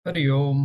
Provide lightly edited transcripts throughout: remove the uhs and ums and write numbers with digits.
Hariom.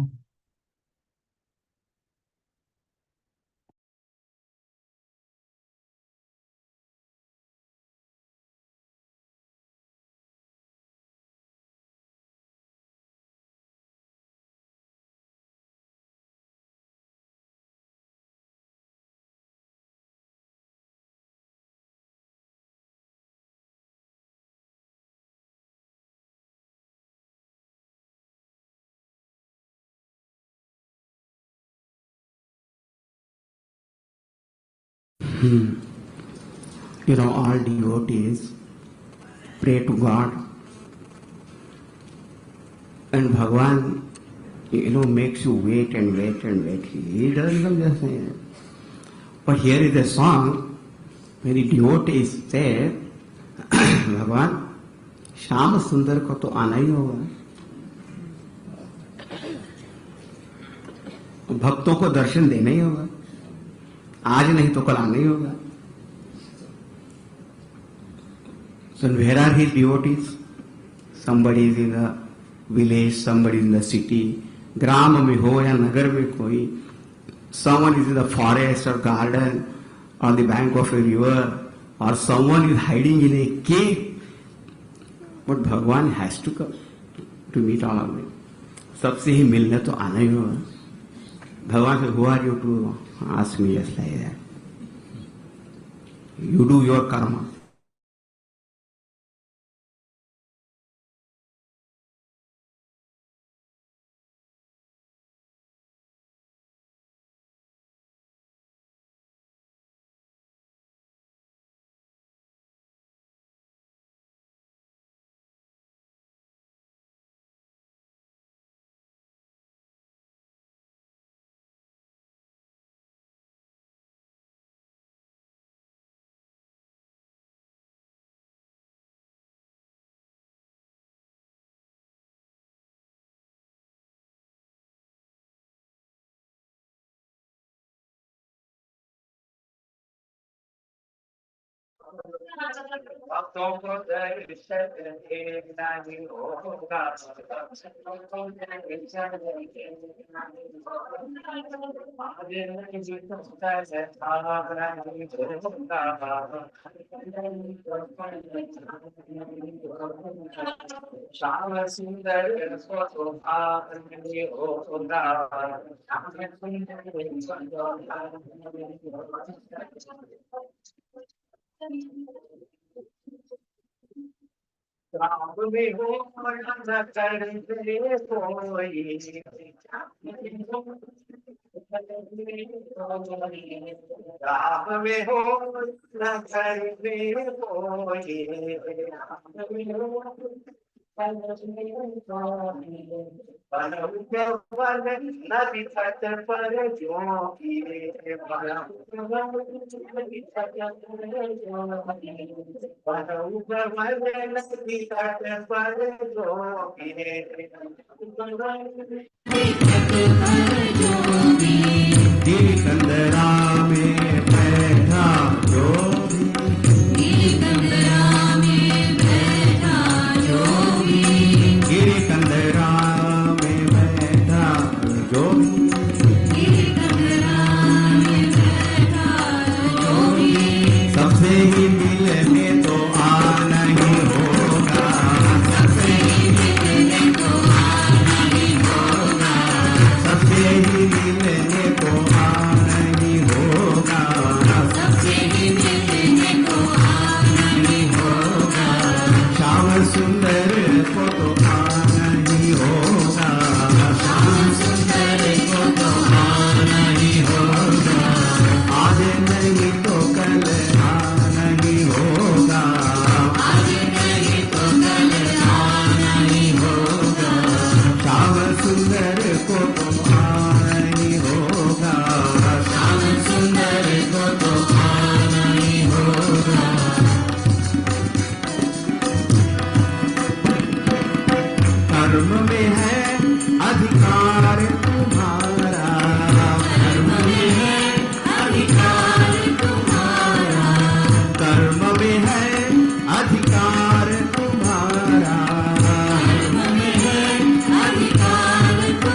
All devotees pray to God, and Bhagavan, makes you wait and wait and wait. He doesn't come just say. But here is a song where the devotees say, भगवान श्याम सुंदर को तो आना ही होगा, भक्तों को दर्शन देना ही होगा, आज नहीं तो कल आना ही होगा. So where are his devotees? Somebody is in the village, somebody is in the city, ग्राम में हो या नगर में कोई, someone is in the forest or garden on the bank of a river, or someone is hiding in a cave. But Bhagavan has to come to meet all of them. सबसे ही मिलने तो आना ही होगा. भगवान से who are you to ask me just like that? You do your karma. भक्तों को दर्शन देना ही होगा, भक्तों को दर्शन देना ही होगा, आज नहीं तो कल आना ही होगा, श्याम सुंदर को तो आना ही होगा, श्याम सुंदर को तो आना ही होगा. राम में हो न कर दे कोई, राम में हो न कर दे कोई, नदी तट पर जोगी, नदी तट पर जोगी, गिरिकंदरा में बैठा जोगी, गिरिकंदरा में बैठा जोगी, गिरिकंदरा में बैठा जोगी, गिरिकंदरा में बैठा जोगी, सबसे ही मिलने तो आना ही होगा, सबसे ही मिलने तो आना ही होगा, सबसे ही मिलने तो आना ही होगा, सबसे ही मिलने तो आना ही होगा, श्याम सुंदर को तो आना ही होगा, श्याम सुंदर को तो आना ही होगा, आज नहीं तो कल आना ही होगा, आज नहीं तो कल आना ही होगा, श्याम सुंदर को तो आना ही होगा, श्याम सुंदर को तो आना ही होगा. कर्म में है अधिकार तुम्हारा, कर्म में है अधिकार तुम्हारा, कर्म में है अधिकार तुम्हारा, कर्म में है अधिकार तुम्हारा,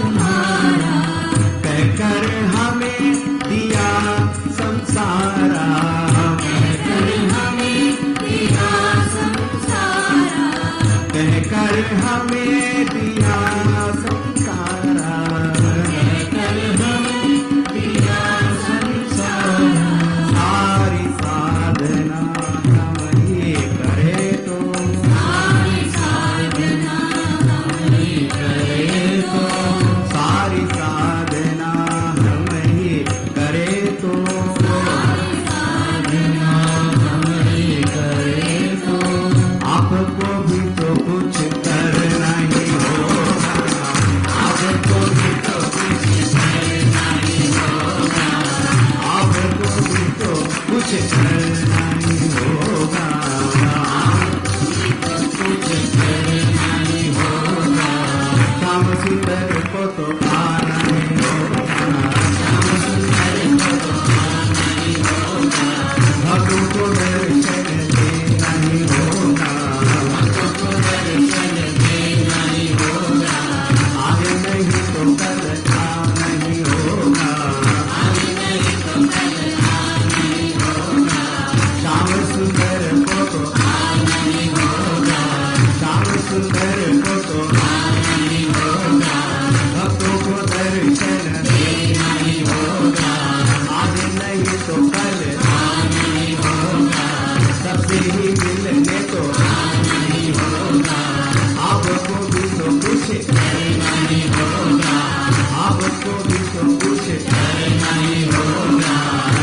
सुंदर को तो पाना ही होगा, श्याम सुंदर को तो पाना ही होगा, भक्तों को दर्शन देना ही होगा, भक्तों को दर्शन देना ही होगा, आज नहीं तो कल आना ही होगा, आज नहीं तो कल आना ही होगा, श्याम सुंदर को तो आना ही होगा, श्याम सुंदर को तो आना ही होगा, भक्तों को दर्शन देना ही होगा, आज नहीं तो कल आना ही होगा, सबसे ही मिलने तो आना ही होगा, आपको भी तो कुछ करना ही होगा, आपको भी तो कुछ करना ही होगा,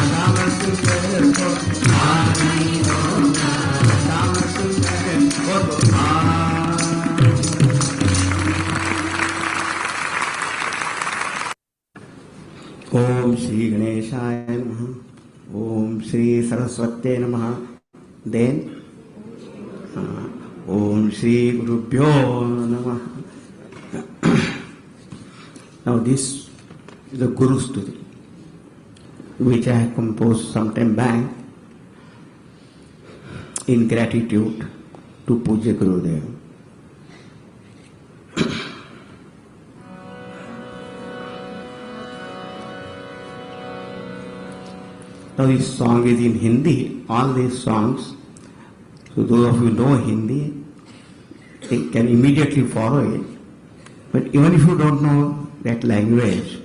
श्याम सुंदर को आना ही होगा, श्याम सुंदर को तो आना। ओम श्री गणेशाय नमः, ओम श्री सरस्वत्यै नमः, देन ओम श्री गुरुभ्यो नमः. Now this is the Guru Stuti, which I have composed some time back in gratitude to Pujya Gurudev. Now this song is in Hindi, all these songs, so those of you who know Hindi, they can immediately follow it. But even if you don't know that language,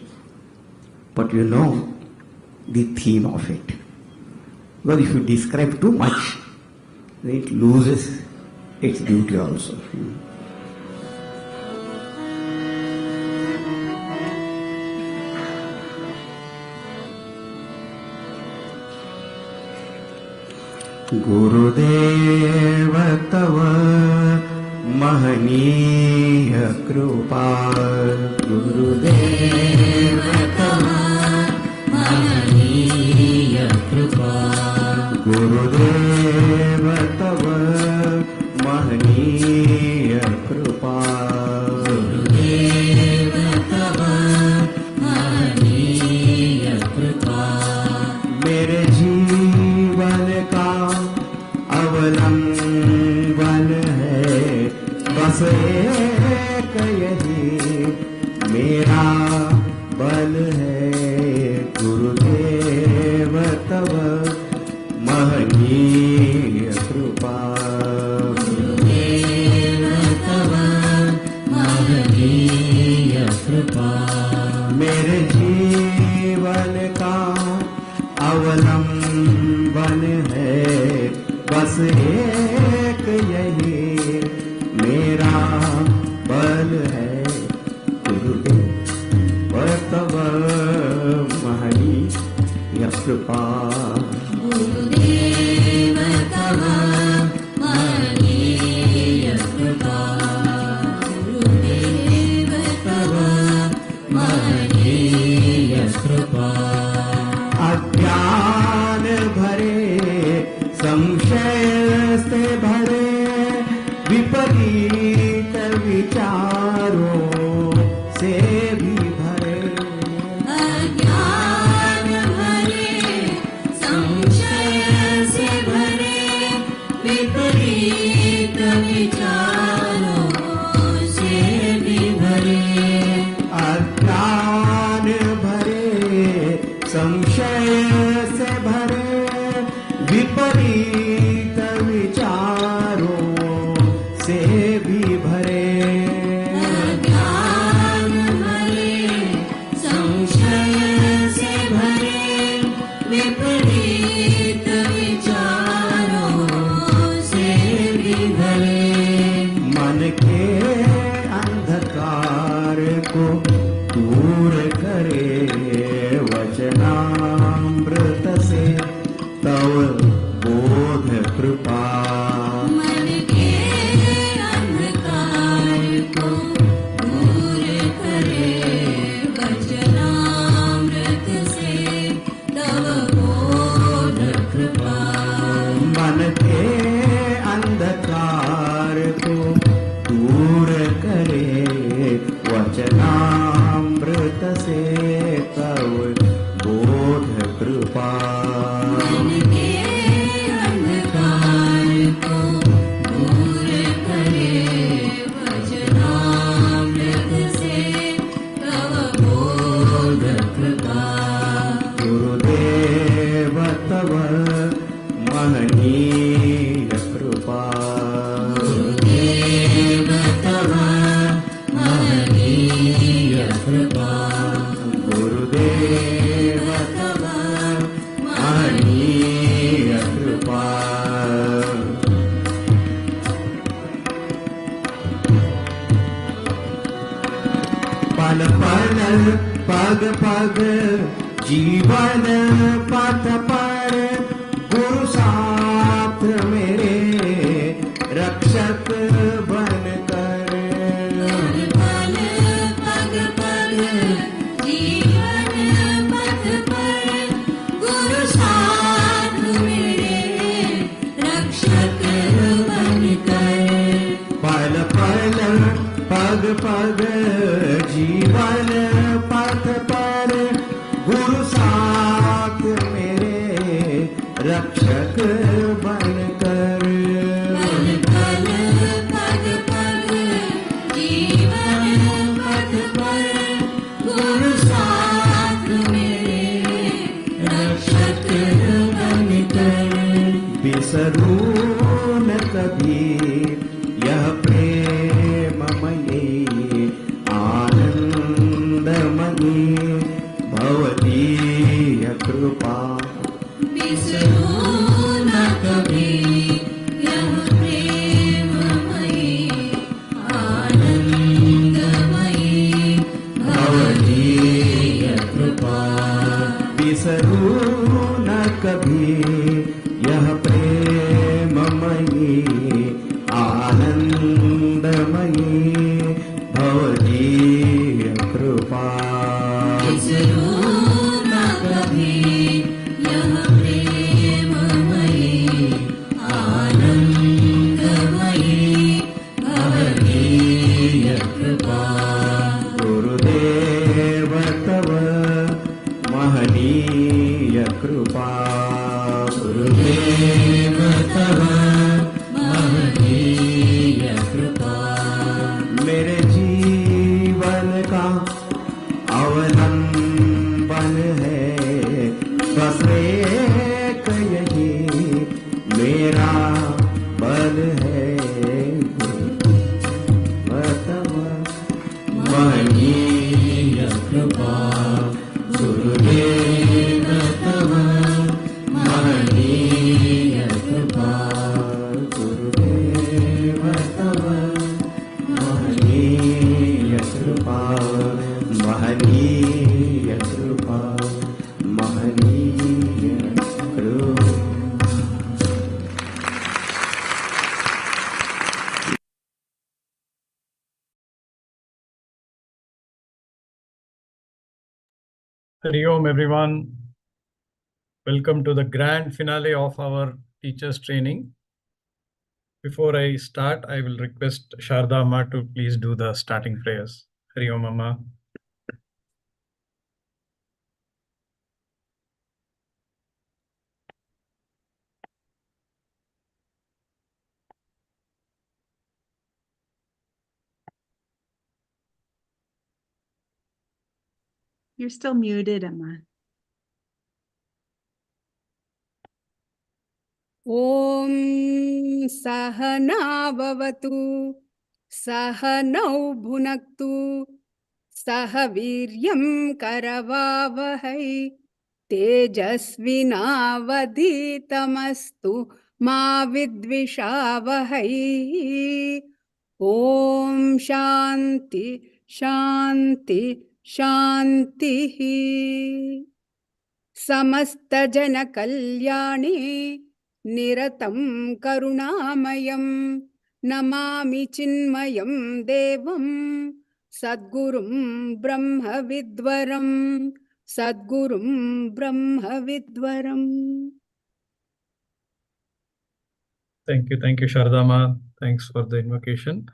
but you know the theme of it. Because if you describe too much, then it loses its beauty also. गुरुदेव तव महनीय कृपा, गुरुदेव तव महनीय कृपा, गुरुदेव तव महनीय कृपा, गुरुदेव तव महनीय कृपा, मेरे जीवन का अवलंबन है बस एक यही मेरा बल है, गुरुदेव तव महनीय कृपा, गुरुदेव तव महनीय कृपा, मेरे जीवन का अवलंबन है बस एक यही मेरा बल है, गुरुदेव तव महनीय कृपा, गुरुदेव तव महनीय कृपा, गुरुदेव तव महनीय कृपा, अज्ञान भरे संशय से भरे विपरीत विचारों से भी भरे, अज्ञान भरे संशय से भरे विपरीत विचारों से भी भरे, अज्ञान भरे संशय से भरे विपरीत विचारों से भी भरे, अज्ञान भरे संशय से भरे विपरीत विचारों से भी भरे, मन के अंधकार को दूर करे वचनामृत से तव बोध कृपा, मन के अंधकार को दूर करे वचनामृत से तव बोध कृपा, मन के अंधकार को दूर करे वचनामृत वचनामृत से तव बोध कृपा। मन के अंधकार को दूर करे वचनामृत से तव बोध कृपा। गुरुदेव तव महनीय कृपा। गुरुदेव तव महनीय कृपा। गुरुदेव तव महनीय कृपा। पल पल पग पग जीवन पथ पर गुरु साथ मेरे रक्षक बन कर। पल पग पग जीवन पथ पर गुरु साथ मेरे रक्षक बनकर। पल पल पग पग जीवन पथ पर गुरु साथ मेरे रक्षक बन कर। पल पल पग पग जीवन पथ पर गुरु साथ मेरे रक्षक बनकर। बिसरू न कभी यह प्रेममयी आनंदमयी भवदीय कृपा। बिसरो न कभी यह प्रेममयी आनंदमयी भवदीय कृपा। बिसरू न कभी यह प्रेममयी आनंदमयी भवदीय कृपा। बिसरो न कभी यह प्रेममयी आनंदमयी भवदीय कृपा। गुरुदेव तव महनीय कृपा। गुरुदेव तव महनीय कृपा। मेरे जीवन का अवलंबन है बस एक यही मेरा बल है। तव महनीय कृपा। गुरुदेव तव महनीय कृपा। गुरुदेव तव महनीय कृपा। महनीय कृपा। महनीय कृपा। Hari Om, everyone. Welcome to the grand finale of our teachers training. Before I start, I will request Sharda Amma to please do the starting prayers. Hari Om Amma. You're still muted, Emma. ॐ सहनाववतु सहनौ भुनक्तु सह वीर्यं करवावहै तेजस्विनावधीतमस्तु मा विद्विषावहै। ॐ शान्ति शान्ति शान्तिः। समस्तजनकल्याणे निरतं करुणामयं नमामि चिन्मयं देवं सद्गुरुं ब्रह्मविद्वरं सद्गुरुं ब्रह्मविद्वरम्। Thank you, Sharda Amma. Thanks for the invocation.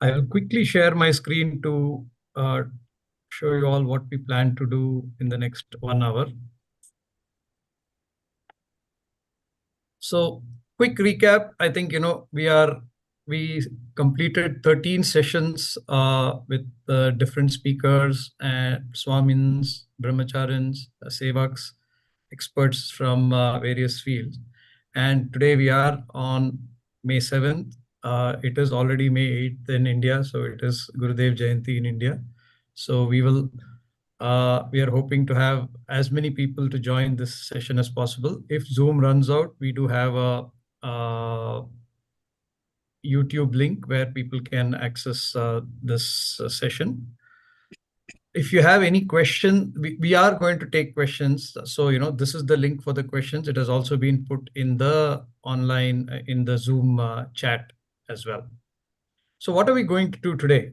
I will quickly share my screen to show you all what we plan to do in the next 1 hour. So quick recap, I think, we completed 13 sessions with different speakers and Swamins, Brahmacharins, Sevaks, experts from various fields. And today we are on May 7th. It is already May 8th in India, so it is Gurudev Jayanti in India. So we are hoping to have as many people to join this session as possible. If Zoom runs out, we do have a YouTube link where people can access this session. If you have any question, we are going to take questions. So, this is the link for the questions. It has also been put in the online, in the Zoom chat as well. So what are we going to do today?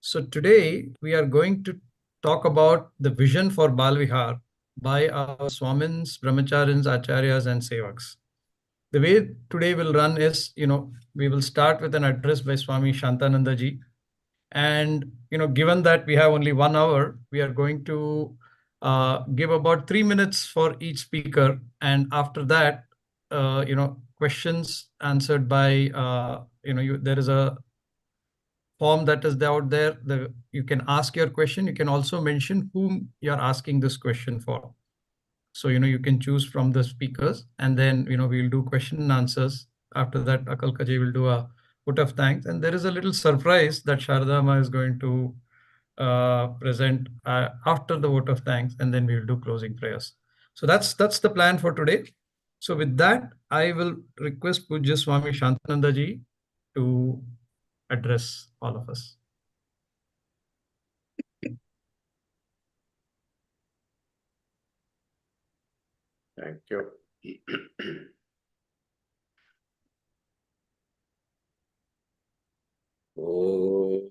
So today we are going to talk about the vision for Bal Vihar by our Swamins, Brahmacharins, Acharyas, and Sevaks. The way today will run is, we will start with an address by Swami Shantananda ji. And, given that we have only 1 hour, we are going to give about 3 minutes for each speaker. And after that, questions answered by, there is a form that is out there. You can ask your question. You can also mention whom you're asking this question for. So, you can choose from the speakers, and then, we'll do question and answers. After that, Akal Kaji will do a vote of thanks. And there is a little surprise that Sharda Ma is going to present after the vote of thanks, and then we'll do closing prayers. So that's the plan for today. So with that, I will request Pujya Swami Shantananda ji to address all of us. Thank you. Oh.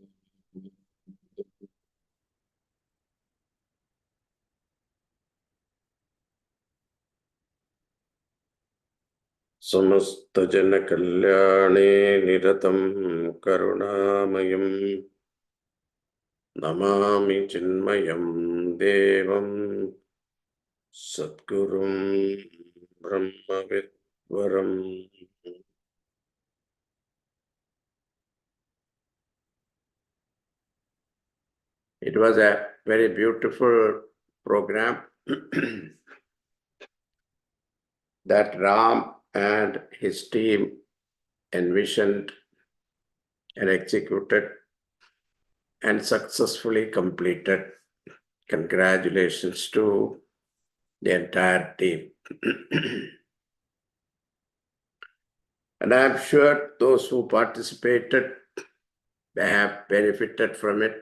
समस्त जन कल्याणे निरतं करुणामयं नमामि चिन्मयं देवं सद्गुरुं ब्रह्मविद्वरम्. It was a very beautiful program that Ram and his team envisioned and executed and successfully completed. Congratulations to the entire team. And I'm sure those who participated, they have benefited from it.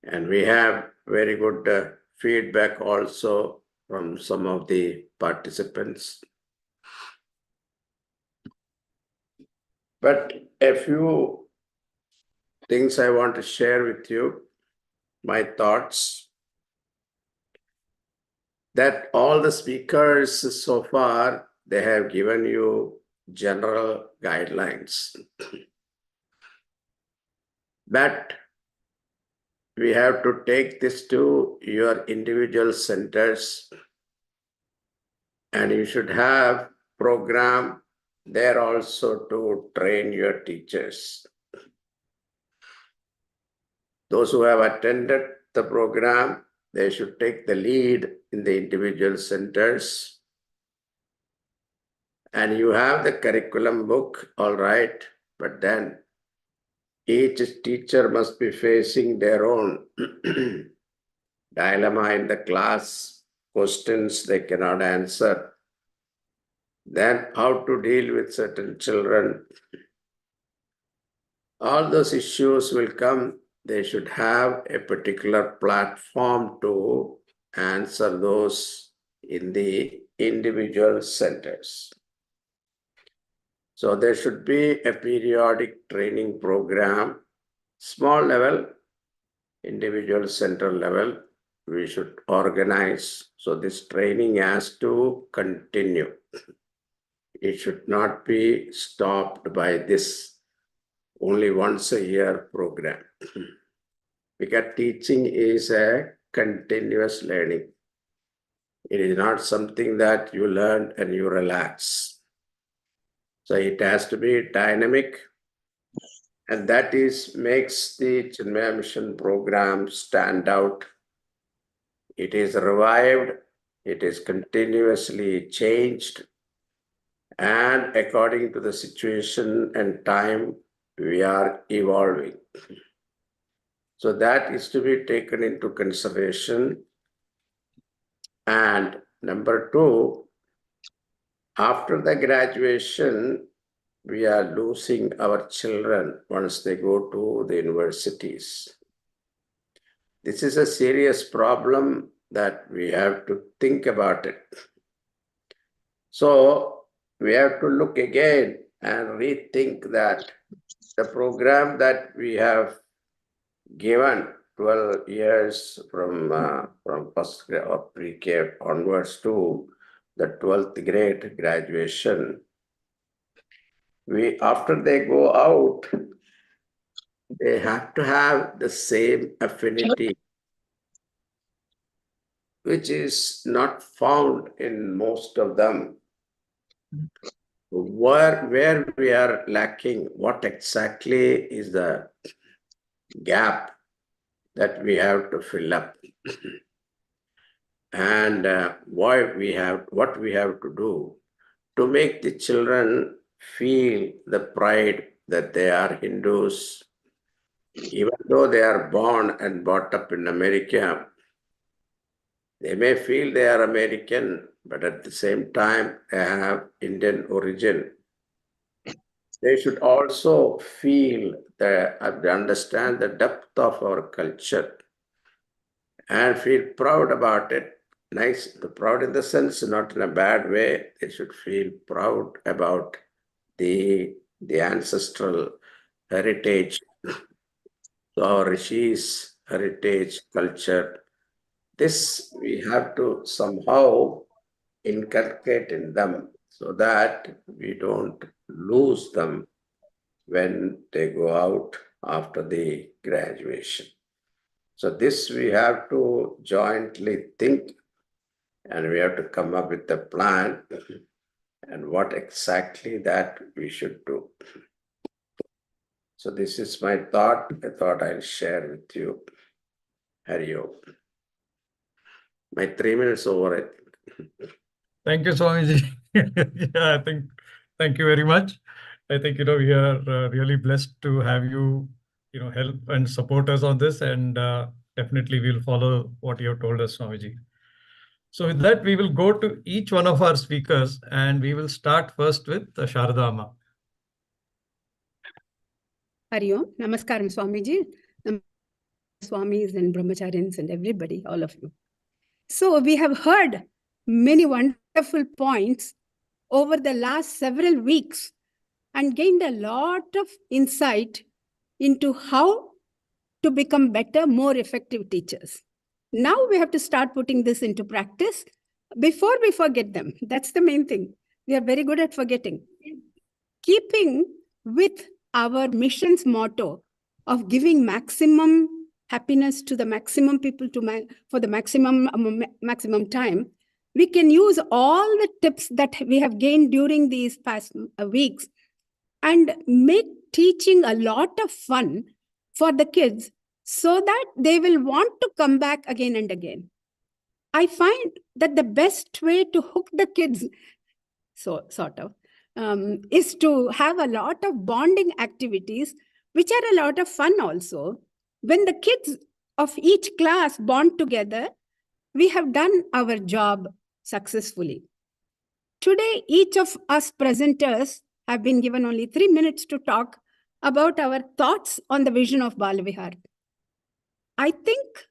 And we have very good feedback also from some of the participants. But a few things I want to share with you, my thoughts, that all the speakers so far, they have given you general guidelines. But we have to take this to your individual centers, and you should have program there also to train your teachers. Those who have attended the program, they should take the lead in the individual centers. And you have the curriculum book, all right, but then each teacher must be facing their own dilemma in the class, questions they cannot answer. Then how to deal with certain children. All those issues will come. They should have a particular platform to answer those in the individual centers. So there should be a periodic training program, small level, individual center level, we should organize. So this training has to continue. It should not be stopped by this only once a year program. because teaching is a continuous learning. It is not something that you learn and you relax. So it has to be dynamic, and that is makes the Chinmaya Mission program stand out. It is revived, it is continuously changed, and according to the situation and time, we are evolving. So that is to be taken into consideration. And number two, after the graduation, we are losing our children once they go to the universities. This is a serious problem that we have to think about it. So we have to look again and rethink that the program that we have given 12 years from first grade or pre-K onwards to the 12th grade graduation, after they go out, they have to have the same affinity, which is not found in most of them. Where we are lacking, what exactly is the gap that we have to fill up, and what we have to do to make the children feel the pride that they are Hindus, even though they are born and brought up in America. They may feel they are American, but at the same time, they have Indian origin. They should also feel understand the depth of our culture and feel proud about it. Nice, proud in the sense, not in a bad way. They should feel proud about the ancestral heritage, so our rishis' heritage, culture. This we have to somehow inculcate in them so that we don't lose them when they go out after the graduation. So this we have to jointly think, and we have to come up with a plan and what exactly that we should do. So this is my thought. I thought I'll share with you. Hari Om. My 3 minutes over, I think. Thank you, Swamiji. Yeah, thank you very much. I think, we are really blessed to have you, help and support us on this, and definitely we'll follow what you have told us, Swamiji. So with that, we will go to each one of our speakers, and we will start first with Sharda Amma. Hari Om. Namaskaram, Swamiji. Swamis and Brahmacharyans and everybody, all of you. So we have heard many wonderful points over the last several weeks and gained a lot of insight into how to become better, more effective teachers. Now we have to start putting this into practice before we forget them. That's the main thing. We are very good at forgetting. Keeping with our mission's motto of giving maximum happiness to the maximum people for the maximum time, we can use all the tips that we have gained during these past weeks and make teaching a lot of fun for the kids so that they will want to come back again and again. I find that the best way to hook the kids, is to have a lot of bonding activities, which are a lot of fun also. When the kids of each class bond together, we have done our job successfully. Today, each of us presenters have been given only 3 minutes to talk about our thoughts on the vision of Bala Vihar. I think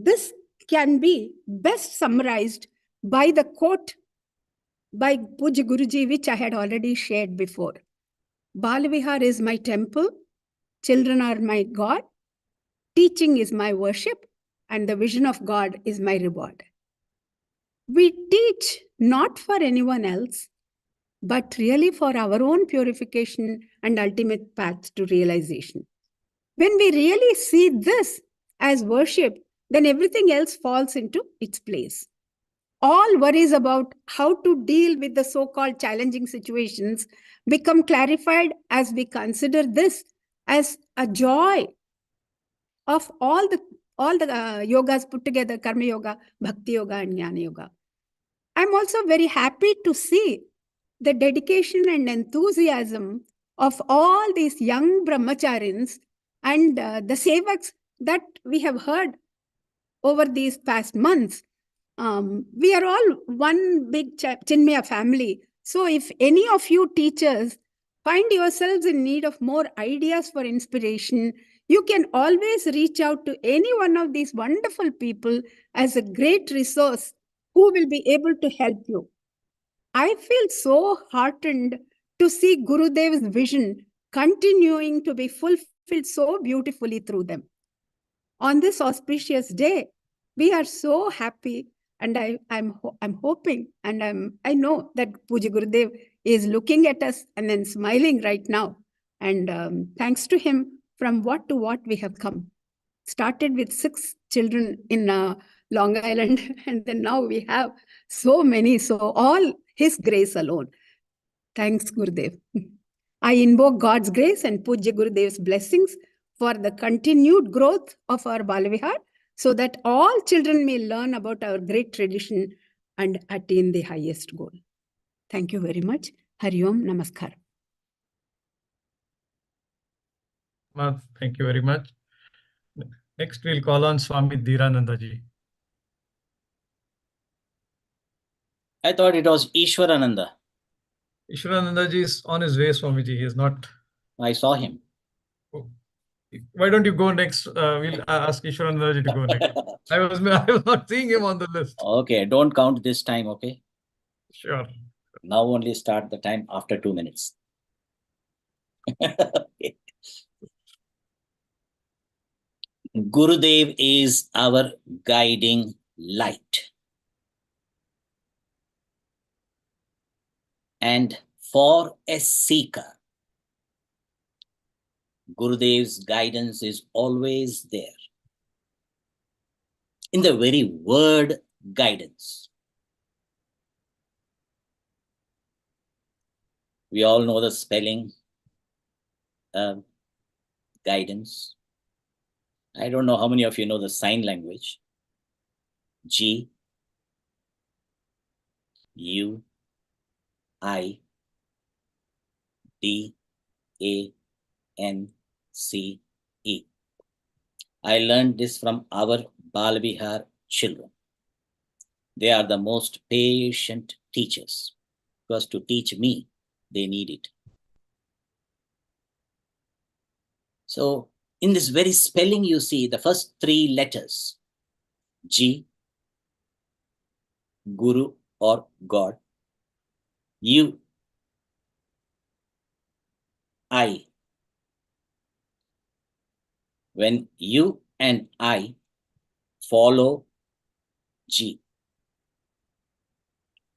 this can be best summarized by the quote by Puja Guruji, which I had already shared before. Bala Vihar is my temple, children are my God, teaching is my worship, and the vision of God is my reward. We teach not for anyone else, but really for our own purification and ultimate path to realization. When we really see this as worship, then everything else falls into its place. All worries about how to deal with the so-called challenging situations become clarified as we consider this as a joy of all the yogas put together: karma yoga, bhakti yoga, and jnana yoga. I'm also very happy to see the dedication and enthusiasm of all these young brahmacharis and the sevaks that we have heard over these past months. We are all one big Chinmaya family. So if any of you teachers find yourselves in need of more ideas for inspiration, you can always reach out to any one of these wonderful people as a great resource who will be able to help you. I feel so heartened to see Gurudev's vision continuing to be fulfilled so beautifully through them. On this auspicious day, we are so happy, and I'm hoping, and I know that Puja Gurudev is looking at us and then smiling right now. And thanks to him, from what to what we have come. Started with 6 children in Long Island, and then now we have so many. So all his grace alone. Thanks, Gurudev. I invoke God's grace and Puja Gurudev's blessings for the continued growth of our Bala Vihar, so that all children may learn about our great tradition and attain the highest goal. Thank you very much. Hari Om, Namaskar. Thank you very much. Next, we'll call on Swami Dhirananda ji. I thought it was Ishwarananda. Ishwarananda ji is on his way, Swamiji. He is not. I saw him. Why don't you go next? We'll ask Ishwarananda ji to go next. I was not seeing him on the list. Okay, don't count this time, okay? Sure. Now only start the time after 2 minutes. Okay. Gurudev is our guiding light. And for a seeker, Gurudev's guidance is always there. In the very word guidance. We all know the spelling guidance. I don't know how many of you know the sign language. G, U, I, D, A, N, C, E. I learned this from our Bala Vihar children. They are the most patient teachers, because to teach me, they need it. So in this very spelling, you see the first 3 letters, G, Guru or God, U, I. When you and I follow G,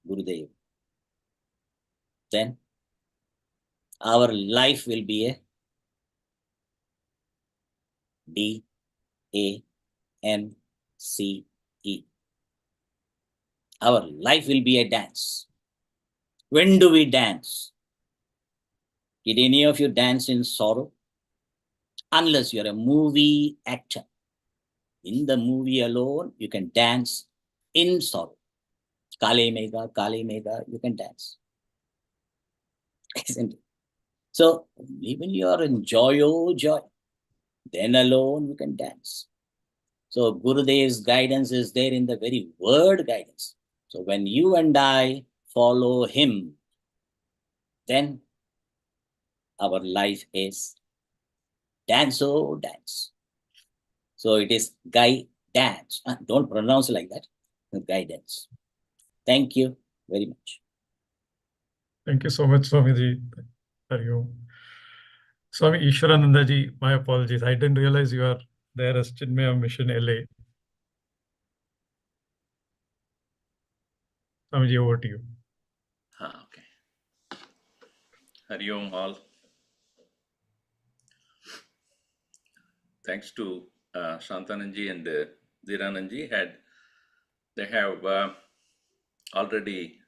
Gurudev, then our life will be a D, A, M, C, E. Our life will be a dance. When do we dance? Did any of you dance in sorrow? Unless you're a movie actor. In the movie alone, you can dance in sorrow. Kale Mega, you can dance. Isn't it? So even you are in joy, oh joy, then alone you can dance. So Gurudev's guidance is there in the very word guidance. So when you and I follow him, then our life is dance, oh dance. So it is guidance. Don't pronounce like that. Guidance. Thank you very much. Thank you so much, Swamiji. Hari Om. Swami Ishwarananda ji, my apologies. I didn't realize you are there as Chinmaya Mission LA. Swamiji, over to you. Okay. Hari Om all. thanks to Shantananji and Dhirananji, they have already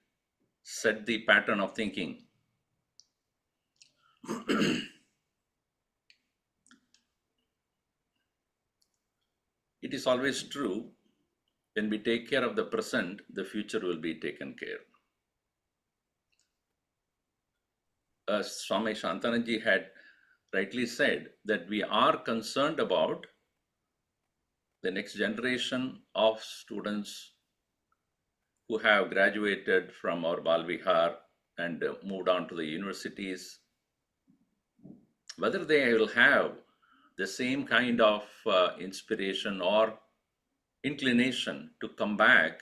set the pattern of thinking. It is always true, when we take care of the present, the future will be taken care. As Swami Shantananji had rightly said, that we are concerned about the next generation of students who have graduated from our Bal Vihar and moved on to the universities, whether they will have the same kind of inspiration or inclination to come back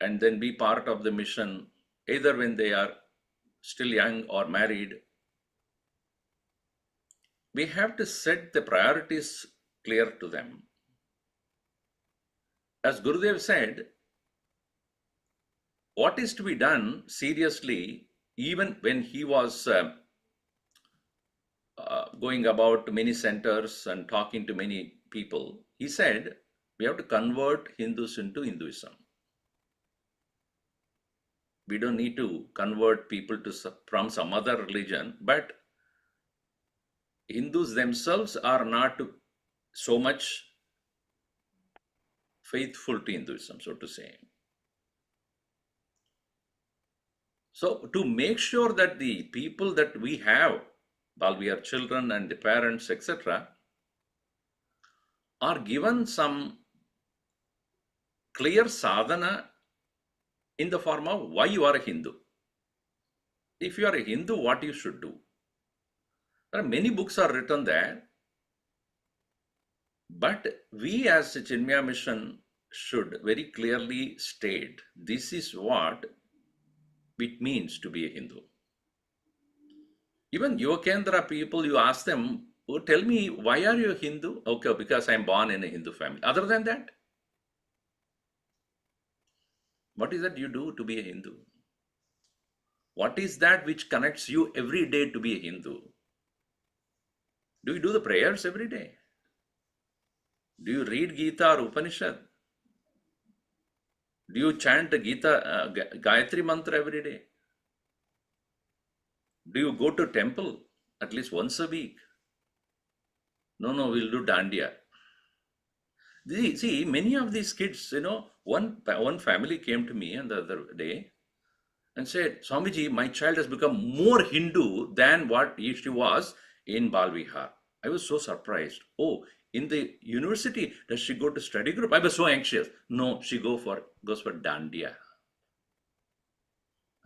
and then be part of the mission, either when they are still young or married. We have to set the priorities clear to them. As Gurudev said, what is to be done seriously, even when he was going about many centers and talking to many people, he said, we have to convert Hindus into Hinduism. We don't need to convert people from some other religion, but Hindus themselves are not so much faithful to Hinduism, so to say. So to make sure that the people that we have, while we are children and the parents, etc., are given some clear sadhana in the form of why you are a Hindu. If you are a Hindu, what you should do. There are many books are written there, but we as a Chinmaya Mission should very clearly state, this is what it means to be a Hindu. Even Yogakendra people, you ask them, oh, tell me, why are you a Hindu? Okay, because I'm born in a Hindu family. Other than that, what is that you do to be a Hindu? What is that which connects you every day to be a Hindu? Do you do the prayers every day? Do you read Gita or Upanishad? Do you chant the Gita, Gayatri mantra every day? Do you go to temple at least once a week? No, we'll do dandiya. See, many of these kids, one family came to me the other day and said, Swamiji, my child has become more Hindu than what she was in Bal Vihar. I was so surprised. Oh, in the university, does she go to study group? I was so anxious. No, she goes for dandiya.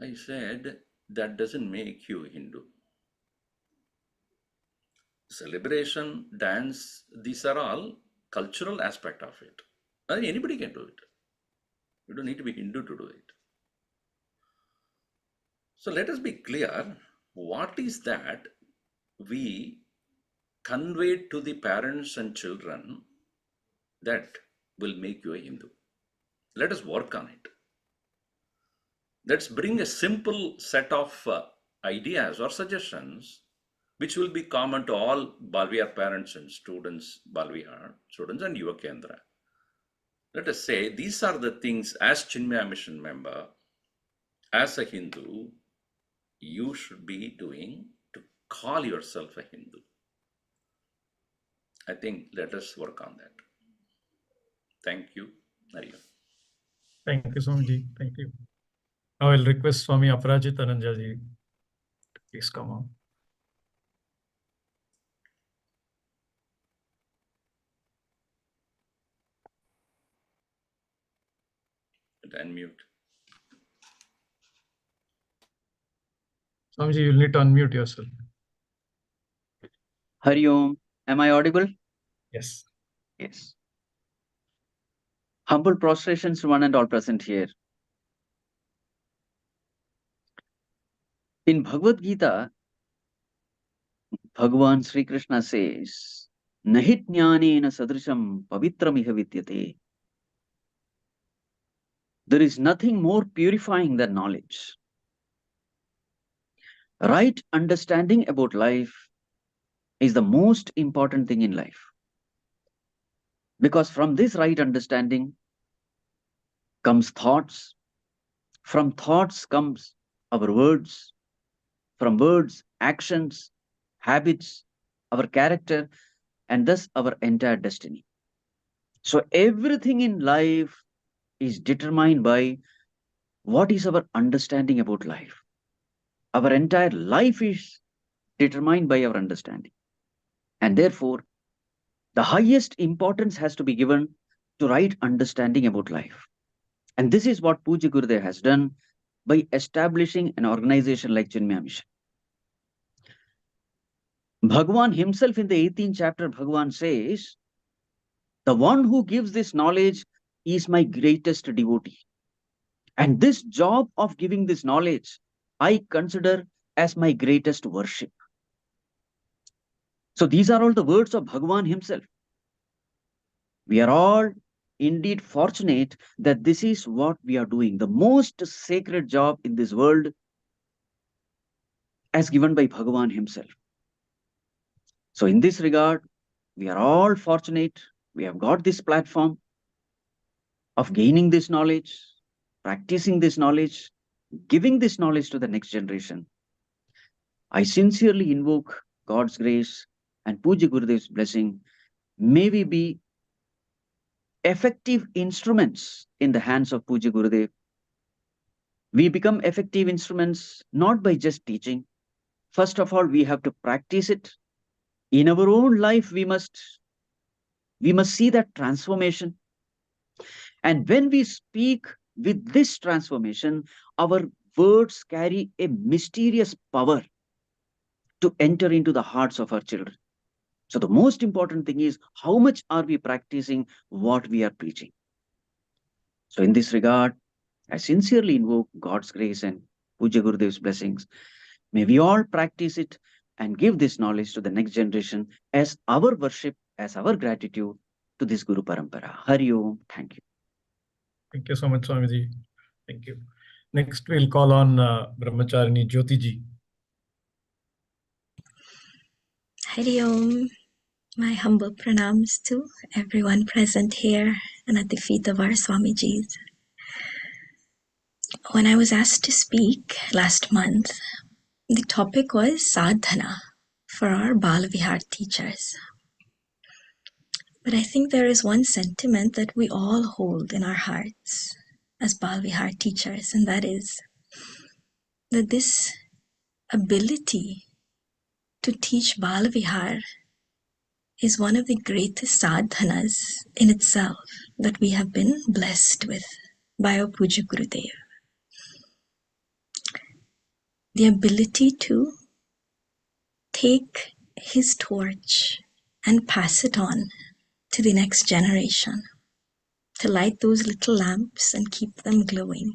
I said, that doesn't make you Hindu. Celebration, dance, these are all cultural aspect of it. Anybody can do it. You don't need to be Hindu to do it. So let us be clear, what is that we convey to the parents and children that will make you a Hindu? Let us work on it. Let's bring a simple set of ideas or suggestions which will be common to all Balvihar parents and students, Balvihar students and Yuva Kendra. Let us say these are the things as Chinmaya Mission member, as a Hindu, you should be doing to call yourself a Hindu. I think let us work on that. Thank you. Hari Om. Thank you, Swamiji. Thank you. Now I'll request Swami Aparajitananda ji to please come on. Unmute. Swamiji, you'll need to unmute yourself. Hari Om. Am I audible? Yes. Yes. Humble prostrations to one and all present here. In Bhagavad Gita, Bhagavan Sri Krishna says, Nahit jnanena sadrisham pavitramiha vidyate. There is nothing more purifying than knowledge. Right understanding about life is the most important thing in life. Because from this right understanding comes thoughts, from thoughts comes our words, from words, actions, habits, our character, and thus our entire destiny. So everything in life is determined by what is our understanding about life. Our entire life is determined by our understanding. And therefore, the highest importance has to be given to right understanding about life. And this is what Puja Gurudev has done by establishing an organization like Chinmaya Mission. Bhagwan himself in the 18th chapter, Bhagwan says, the one who gives this knowledge is my greatest devotee. And this job of giving this knowledge, I consider as my greatest worship. So these are all the words of Bhagwan himself. We are all indeed fortunate that this is what we are doing. The most sacred job in this world as given by Bhagwan himself. So in this regard, we are all fortunate. We have got this platform of gaining this knowledge, practicing this knowledge, giving this knowledge to the next generation. I sincerely invoke God's grace and Puja Gurudev's blessing. May we be effective instruments in the hands of Puja Gurudev. We become effective instruments not by just teaching. First of all, we have to practice it. In our own life, we must see that transformation. And when we speak with this transformation, our words carry a mysterious power to enter into the hearts of our children. So the most important thing is how much are we practicing what we are preaching. So in this regard, I sincerely invoke God's grace and Puja Gurudev's blessings. May we all practice it and give this knowledge to the next generation as our worship, as our gratitude to this Guru Parampara. Hari Om. Thank you. Thank you so much, Swamiji. Thank you. Next, we'll call on Brahmacharini Jyoti ji. Hari Om. My humble pranams to everyone present here and at the feet of our Swamijis. When I was asked to speak last month, the topic was sadhana for our Bala Vihar teachers. But I think there is one sentiment that we all hold in our hearts as Bala Vihar teachers, and that is that this ability to teach Bala Vihar is one of the greatest sadhanas in itself that we have been blessed with by our Puja Gurudev. The ability to take his torch and pass it on to the next generation, to light those little lamps and keep them glowing.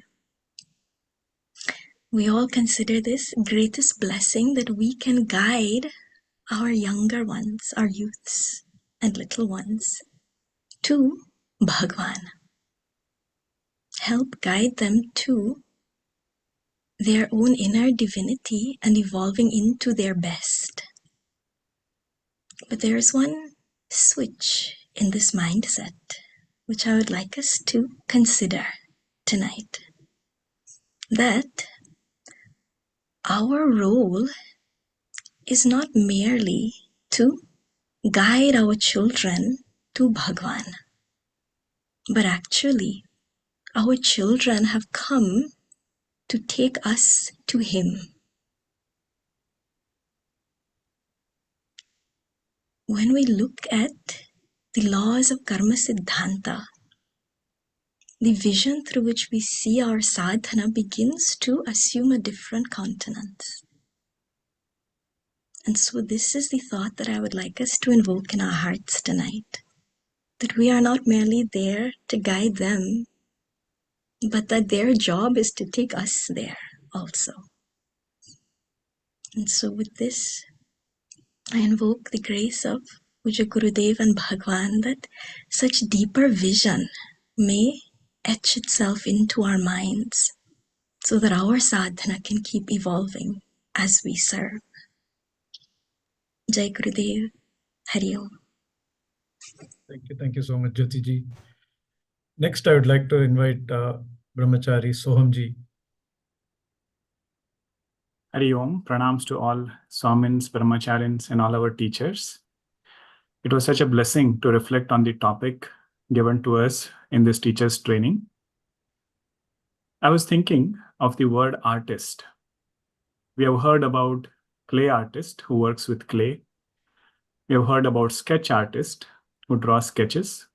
We all consider this greatest blessing that we can guide our younger ones, our youths and little ones, to Bhagwan. Help guide them to their own inner divinity and evolving into their best. But there is one switch in this mindset which I would like us to consider tonight. That our role is not merely to guide our children to Bhagwan, but actually our children have come to take us to him. When we look at the laws of Karma Siddhanta, the vision through which we see our sadhana begins to assume a different countenance. And so this is the thought that I would like us to invoke in our hearts tonight. That we are not merely there to guide them, but that their job is to take us there also. And so with this, I invoke the grace of Puja Gurudev and Bhagwan that such deeper vision may etch itself into our minds so that our sadhana can keep evolving as we serve. Jai Gurudev. Hari Om. Thank you so much, Jyoti ji. Next, I would like to invite Brahmachari Soham ji. Hari Om, pranams to all Swamins, Brahmacharins, and all our teachers. It was such a blessing to reflect on the topic given to us in this teacher's training. I was thinking of the word artist. We have heard about clay artist who works with clay. We have heard about sketch artist who draws sketches.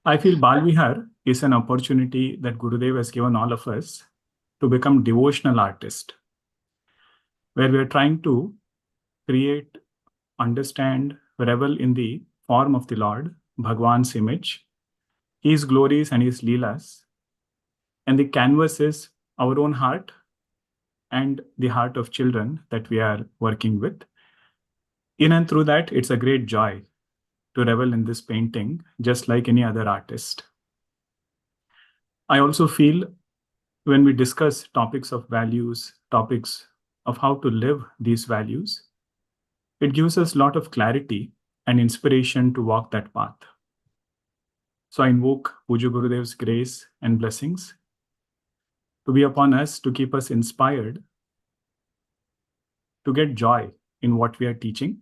I feel Bal Vihar is an opportunity that Gurudev has given all of us to become devotional artists, where we are trying to create, understand, revel in the form of the Lord, Bhagwan's image, His glories and His Leelas. And the canvas is our own heart and the heart of children that we are working with. In and through that, it's a great joy to revel in this painting, just like any other artist. I also feel when we discuss topics of values, topics of how to live these values, it gives us a lot of clarity and inspiration to walk that path. So I invoke Puja Gurudev's grace and blessings to be upon us, to keep us inspired, to get joy in what we are teaching,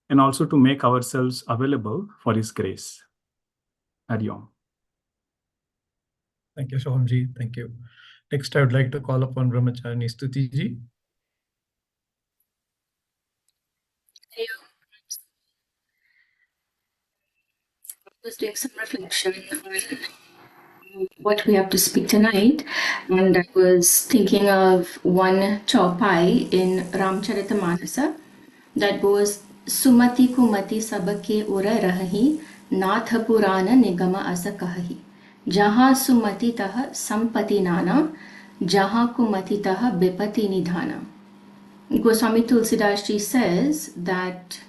and also to make ourselves available for His grace. Hari Om. Thank you, Soham ji. Thank you. Next, I would like to call upon Brahmachari Stuti ji. I was doing some reflection on what we have to speak tonight, and I was thinking of one chaupai in Ramcharitamānasa that goes Sumati kumati sabake ura rahi nath purana nigama asa kahi jaha sumati tah sampati nana jaha kumati tah bipati nidhana. Goswami Tulsidas ji says that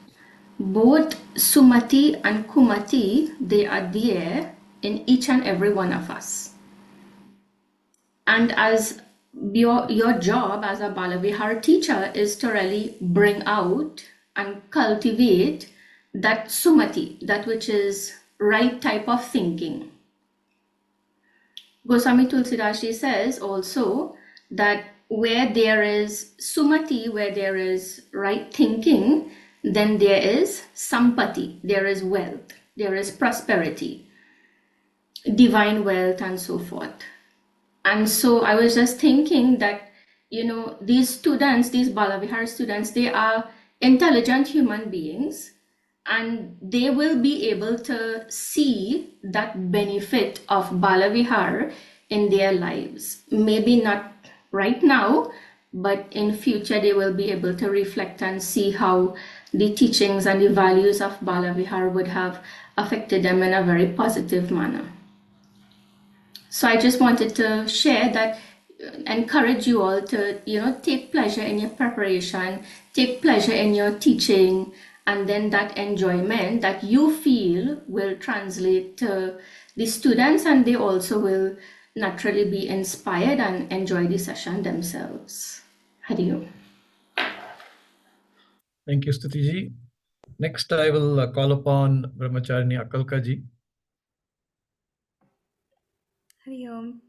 both Sumati and Kumati, they are there in each and every one of us. And as your job as a Bala Vihar teacher is to really bring out and cultivate that Sumati, that which is right type of thinking. Goswami Tulsidas ji says also that where there is Sumati, where there is right thinking, then there is Sampati, there is wealth, there is prosperity, divine wealth, and so forth. And so I was just thinking that, these students, these Bala Vihar students, they are intelligent human beings, and they will be able to see that benefit of Bala Vihar in their lives. Maybe not right now, but in future they will be able to reflect and see how the teachings and the values of Bala Vihar would have affected them in a very positive manner. So I just wanted to share that, encourage you all to, take pleasure in your preparation, take pleasure in your teaching, and then that enjoyment that you feel will translate to the students, and they also will naturally be inspired and enjoy the session themselves. Hari Om. Thank you, Stuti ji. Next, I will call upon Brahmacharini Akalka ji. Hari Om.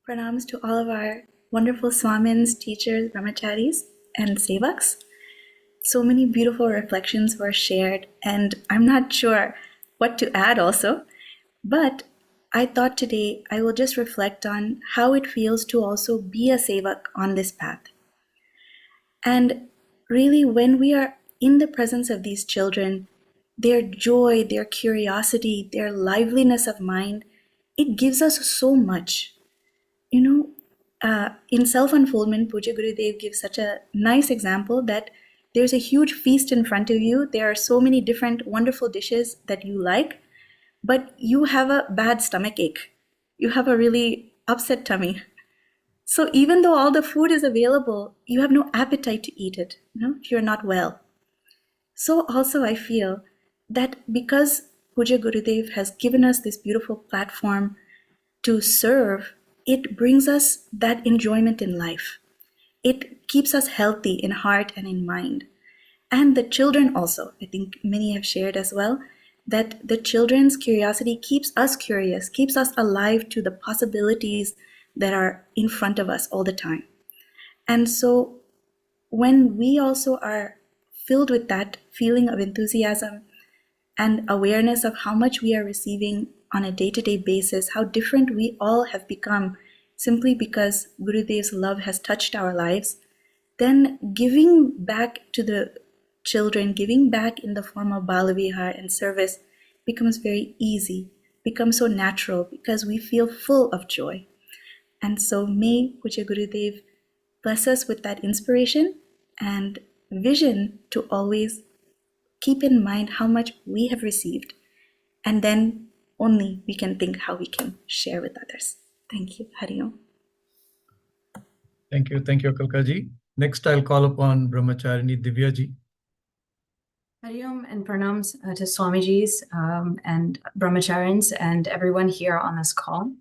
Pranams to all of our wonderful Swamins, teachers, brahmacharis, and sevaks. So many beautiful reflections were shared, and I'm not sure what to add also, but I thought today I will just reflect on how it feels to also be a sevak on this path. And really, when we are in the presence of these children, their joy, their curiosity, their liveliness of mind, it gives us so much. In self-unfoldment, Puja Gurudev gives such a nice example that there's a huge feast in front of you. There are so many different wonderful dishes that you like, but you have a bad stomach ache. You have a really upset tummy. So even though all the food is available, you have no appetite to eat it, if you're not well. So also I feel that because Puja Gurudev has given us this beautiful platform to serve, it brings us that enjoyment in life. It keeps us healthy in heart and in mind. And the children also, I think many have shared as well, that the children's curiosity keeps us curious, keeps us alive to the possibilities that are in front of us all the time. And so when we also are filled with that feeling of enthusiasm and awareness of how much we are receiving on a day-to-day basis, how different we all have become simply because Gurudev's love has touched our lives, then giving back to the children, giving back in the form of Bala Vihar and service becomes very easy, becomes so natural because we feel full of joy. And so may Puja Gurudev bless us with that inspiration and vision to always keep in mind how much we have received, and then only we can think how we can share with others. Thank you. Hari Om. Thank you, Akalkaji. Next, I'll call upon Brahmacharini Divyaji. Hari Om and pranams to Swamijis and Brahmacharins and everyone here on this call.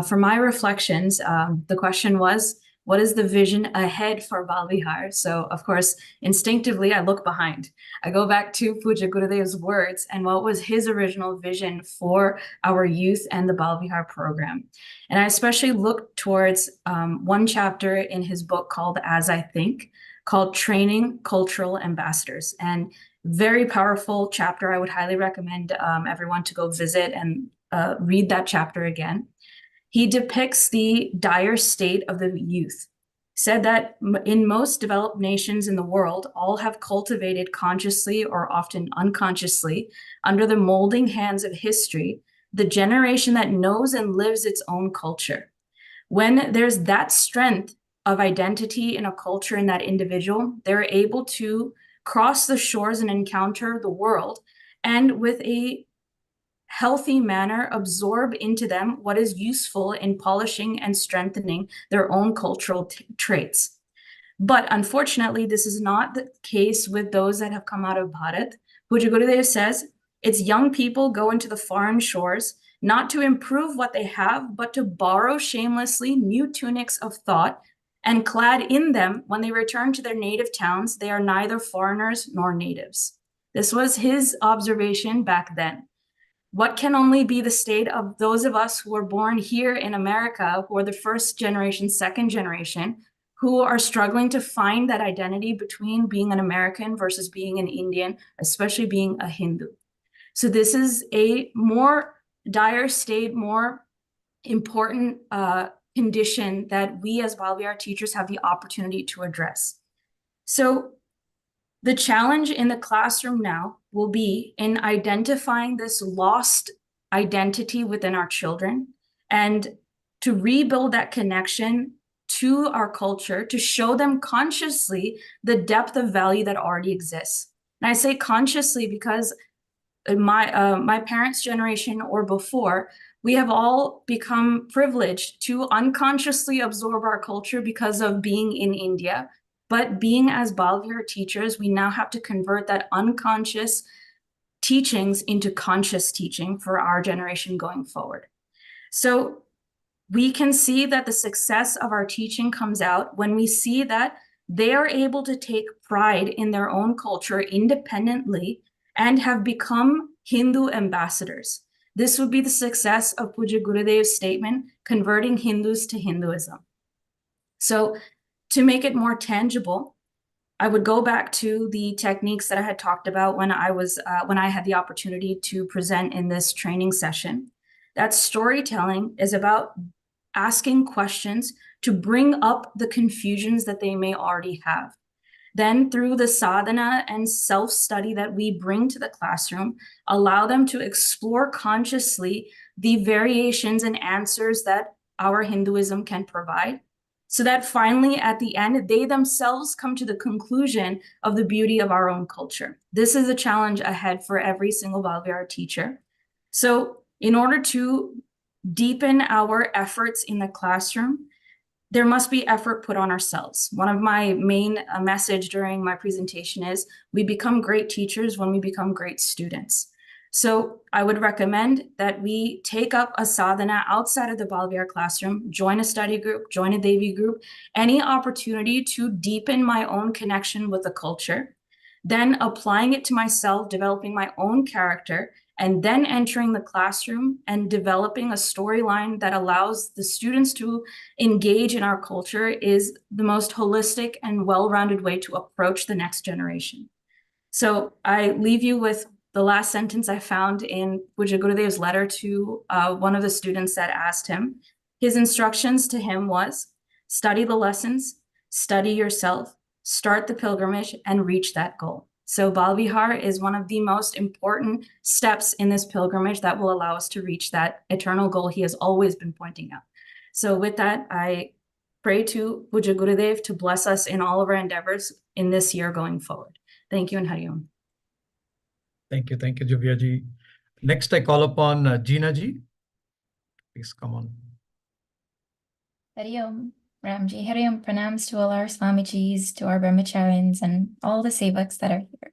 For my reflections, the question was, what is the vision ahead for Bala Vihar? So, of course, instinctively, I look behind. I go back to Puja Gurudev's words and what was his original vision for our youth and the Bala Vihar program. And I especially look towards one chapter in his book called As I Think, called Training Cultural Ambassadors. And very powerful chapter. I would highly recommend everyone to go visit and read that chapter again. He depicts the dire state of the youth. Said that in most developed nations in the world, all have cultivated consciously or often unconsciously, under the molding hands of history, the generation that knows and lives its own culture. When there's that strength of identity in a culture in that individual, they're able to cross the shores and encounter the world, and with a healthy manner absorb into them what is useful in polishing and strengthening their own cultural traits. But unfortunately, this is not the case with those that have come out of Bharat. Puja Gurudev says, it's young people go into the foreign shores, not to improve what they have, but to borrow shamelessly new tunics of thought, and clad in them, when they return to their native towns, they are neither foreigners nor natives. This was his observation back then. What can only be the state of those of us who were born here in America, who are the first generation, second generation, who are struggling to find that identity between being an American versus being an Indian, especially being a Hindu. So this is a more dire state, more important condition that we as Bala Vihar teachers have the opportunity to address. So the challenge in the classroom now will be in identifying this lost identity within our children and to rebuild that connection to our culture, to show them consciously the depth of value that already exists. And I say consciously because my parents' generation or before, we have all become privileged to unconsciously absorb our culture because of being in India. But being as Bala Vihar teachers, we now have to convert that unconscious teachings into conscious teaching for our generation going forward. So we can see that the success of our teaching comes out when we see that they are able to take pride in their own culture independently and have become Hindu ambassadors. This would be the success of Puja Gurudev's statement, converting Hindus to Hinduism. So to make it more tangible, I would go back to the techniques that I had talked about when I had the opportunity to present in this training session. That storytelling is about asking questions to bring up the confusions that they may already have. Then through the sadhana and self-study that we bring to the classroom, allow them to explore consciously the variations and answers that our Hinduism can provide, so that finally at the end, they themselves come to the conclusion of the beauty of our own culture. This is a challenge ahead for every single Bala Vihar teacher. So in order to deepen our efforts in the classroom, there must be effort put on ourselves. One of my main message during my presentation is we become great teachers when we become great students. So I would recommend that we take up a sadhana outside of the Bala Vihar classroom, join a study group, join a Devi group, any opportunity to deepen my own connection with the culture. then applying it to myself, developing my own character, and then entering the classroom and developing a storyline that allows the students to engage in our culture is the most holistic and well-rounded way to approach the next generation. So I leave you with the last sentence I found in Pujya Gurudev's letter to one of the students that asked him. His instructions to him was, study the lessons, study yourself, start the pilgrimage, and reach that goal. So Bala Vihar is one of the most important steps in this pilgrimage that will allow us to reach that eternal goal he has always been pointing out. So with that, I pray to Pujya Gurudev to bless us in all of our endeavors in this year going forward. Thank you and Hari Om. Thank you, Juvia ji. Next, I call upon Jeena ji. Please come on. Hari Om, Ramji. Hari Om, pranams to all our Swamijis, to our brahmacharyans, and all the sevaks that are here.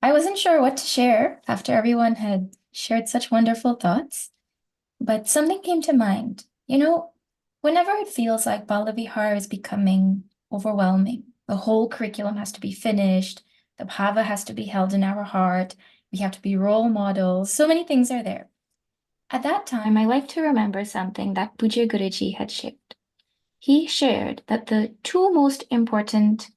I wasn't sure what to share after everyone had shared such wonderful thoughts, but something came to mind. You know, whenever it feels like Bala Vihar is becoming overwhelming, the whole curriculum has to be finished, the bhava has to be held in our heart, we have to be role models, so many things are there. At that time, I like to remember something that Pujya Guruji had shared. He shared that the two most important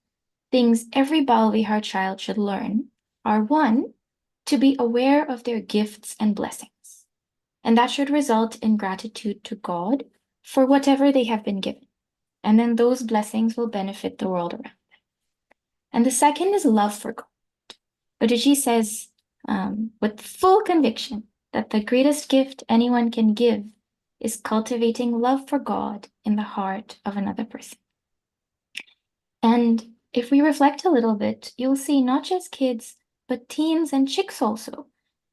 things every Bala Vihar child should learn are, one, to be aware of their gifts and blessings. And that should result in gratitude to God for whatever they have been given. And then those blessings will benefit the world around them. And the second is love for God. Guruji says with full conviction that the greatest gift anyone can give is cultivating love for God in the heart of another person. And if we reflect a little bit, you'll see not just kids, but teens and chicks also.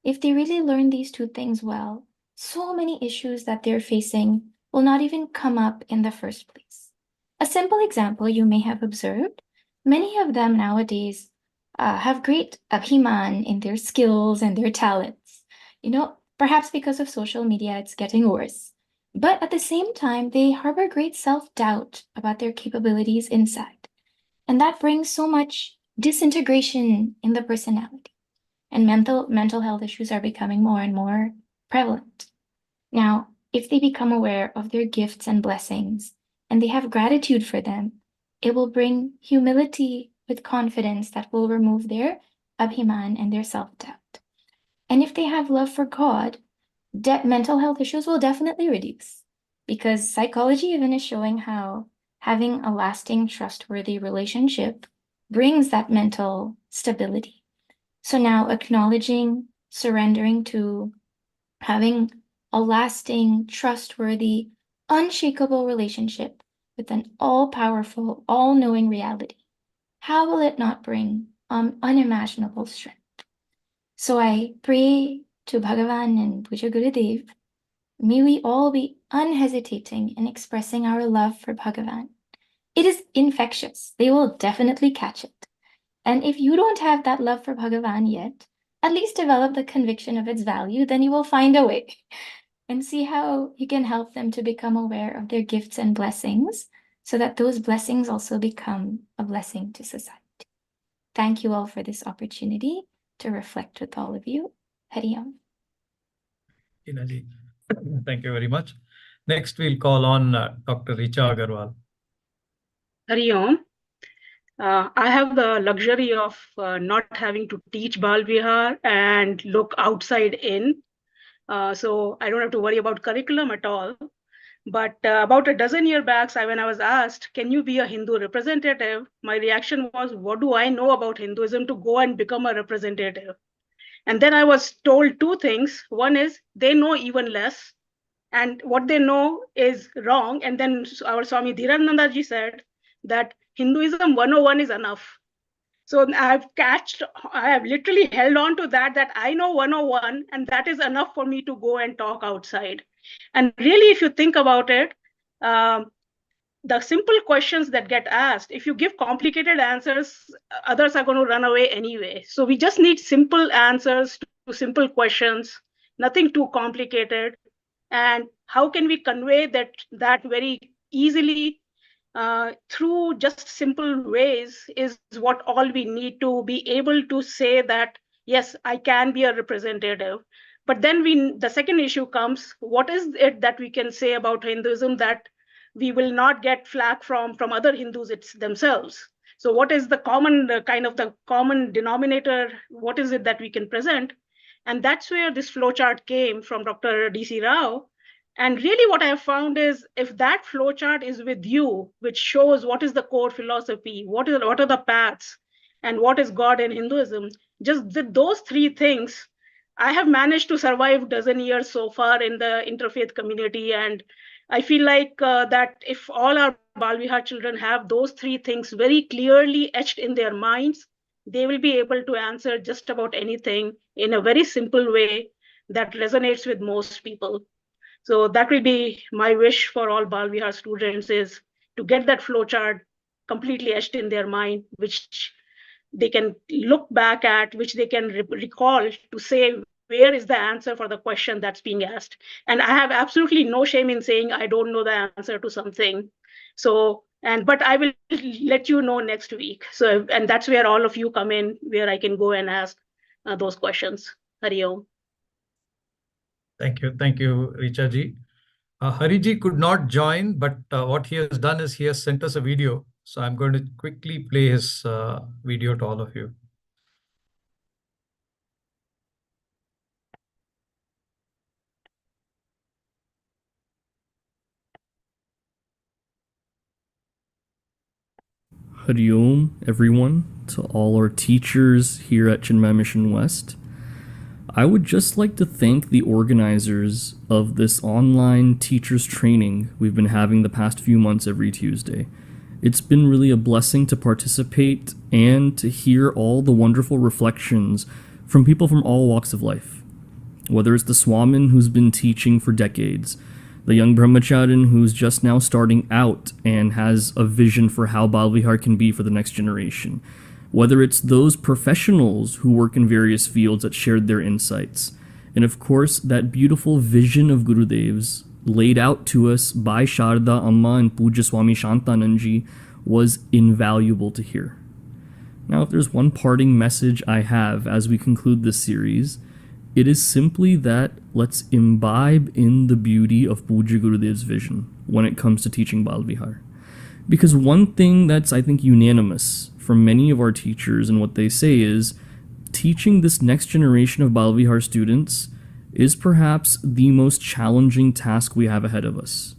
If they really learn these two things well, so many issues that they're facing will not even come up in the first place. A simple example you may have observed, many of them nowadays have great abhiman in their skills and their talents. You know, perhaps because of social media, it's getting worse. But at the same time, they harbor great self-doubt about their capabilities inside. And that brings so much disintegration in the personality. And mental health issues are becoming more and more prevalent. Now, if they become aware of their gifts and blessings, and they have gratitude for them, it will bring humility with confidence that will remove their abhiman and their self-doubt. And if they have love for God, mental health issues will definitely reduce, because psychology even is showing how having a lasting, trustworthy relationship brings that mental stability. So now acknowledging, surrendering to having a lasting, trustworthy, unshakable relationship with an all-powerful, all-knowing reality, how will it not bring unimaginable strength? So I pray to Bhagavan and Pujya Gurudev, may we all be unhesitating in expressing our love for Bhagavan. It is infectious. They will definitely catch it. And if you don't have that love for Bhagavan yet, at least develop the conviction of its value, then you will find a way. And see how you can help them to become aware of their gifts and blessings, so that those blessings also become a blessing to society. Thank you all for this opportunity to reflect with all of you. Hari Om. Thank you very much. Next, we'll call on Dr. Richa Agarwal. Hari Om. I have the luxury of not having to teach Bal Vihar and look outside in. So I don't have to worry about curriculum at all. But about a dozen years back, when I was asked, can you be a Hindu representative? My reaction was, what do I know about Hinduism to go and become a representative? And then I was told two things. One is they know even less, and what they know is wrong. And then our Swami Dhirananda ji said that Hinduism 101 is enough. So I have literally held on to that I know 101, and that is enough for me to go and talk outside. And really, if you think about it, the simple questions that get asked, if you give complicated answers, others are going to run away anyway. So we just need simple answers to simple questions, nothing too complicated. And how can we convey that very easily through just simple ways is what all we need to be able to say that, yes, I can be a representative. But then the second issue comes, what is it that we can say about Hinduism that we will not get flack from other Hindus themselves? So what is the common kind of the common denominator? What is it that we can present? And that's where this flowchart came from Dr. D.C. Rao. And really what I have found is if that flowchart is with you, which shows what is the core philosophy, what are the paths, and what is God in Hinduism, just those three things, I have managed to survive 12 years so far in the interfaith community. And I feel like that if all our Bal Vihar children have those three things very clearly etched in their minds, they will be able to answer just about anything in a very simple way that resonates with most people. So that will be my wish for all Bal Vihar students, is to get that flowchart completely etched in their mind, which they can look back at, which they can recall to say, where is the answer for the question that's being asked? And I have absolutely no shame in saying I don't know the answer to something. So, but I will let you know next week. So, and that's where all of you come in, where I can go and ask those questions. Hari Om. Thank you, Richa ji. Harji could not join, but what he has done is he has sent us a video. So I'm going to quickly play his video to all of you. Hari Om, everyone, to all our teachers here at Chinmay Mission West. I would just like to thank the organizers of this online teachers training we've been having the past few months every Tuesday. It's been really a blessing to participate and to hear all the wonderful reflections from people from all walks of life. Whether it's the Swami who's been teaching for decades, the young brahmacharin who's just now starting out and has a vision for how Bal Vihar can be for the next generation, whether it's those professionals who work in various fields that shared their insights, and of course that beautiful vision of Gurudev's laid out to us by Sharda Amma and Puja Swami Shantananda was invaluable to hear. Now, if there's one parting message I have as we conclude this series, it is simply that let's imbibe in the beauty of Puja Gurudev's vision when it comes to teaching Bal Vihar. Because one thing that's, I think, unanimous from many of our teachers and what they say is teaching this next generation of Bal Vihar students is perhaps the most challenging task we have ahead of us.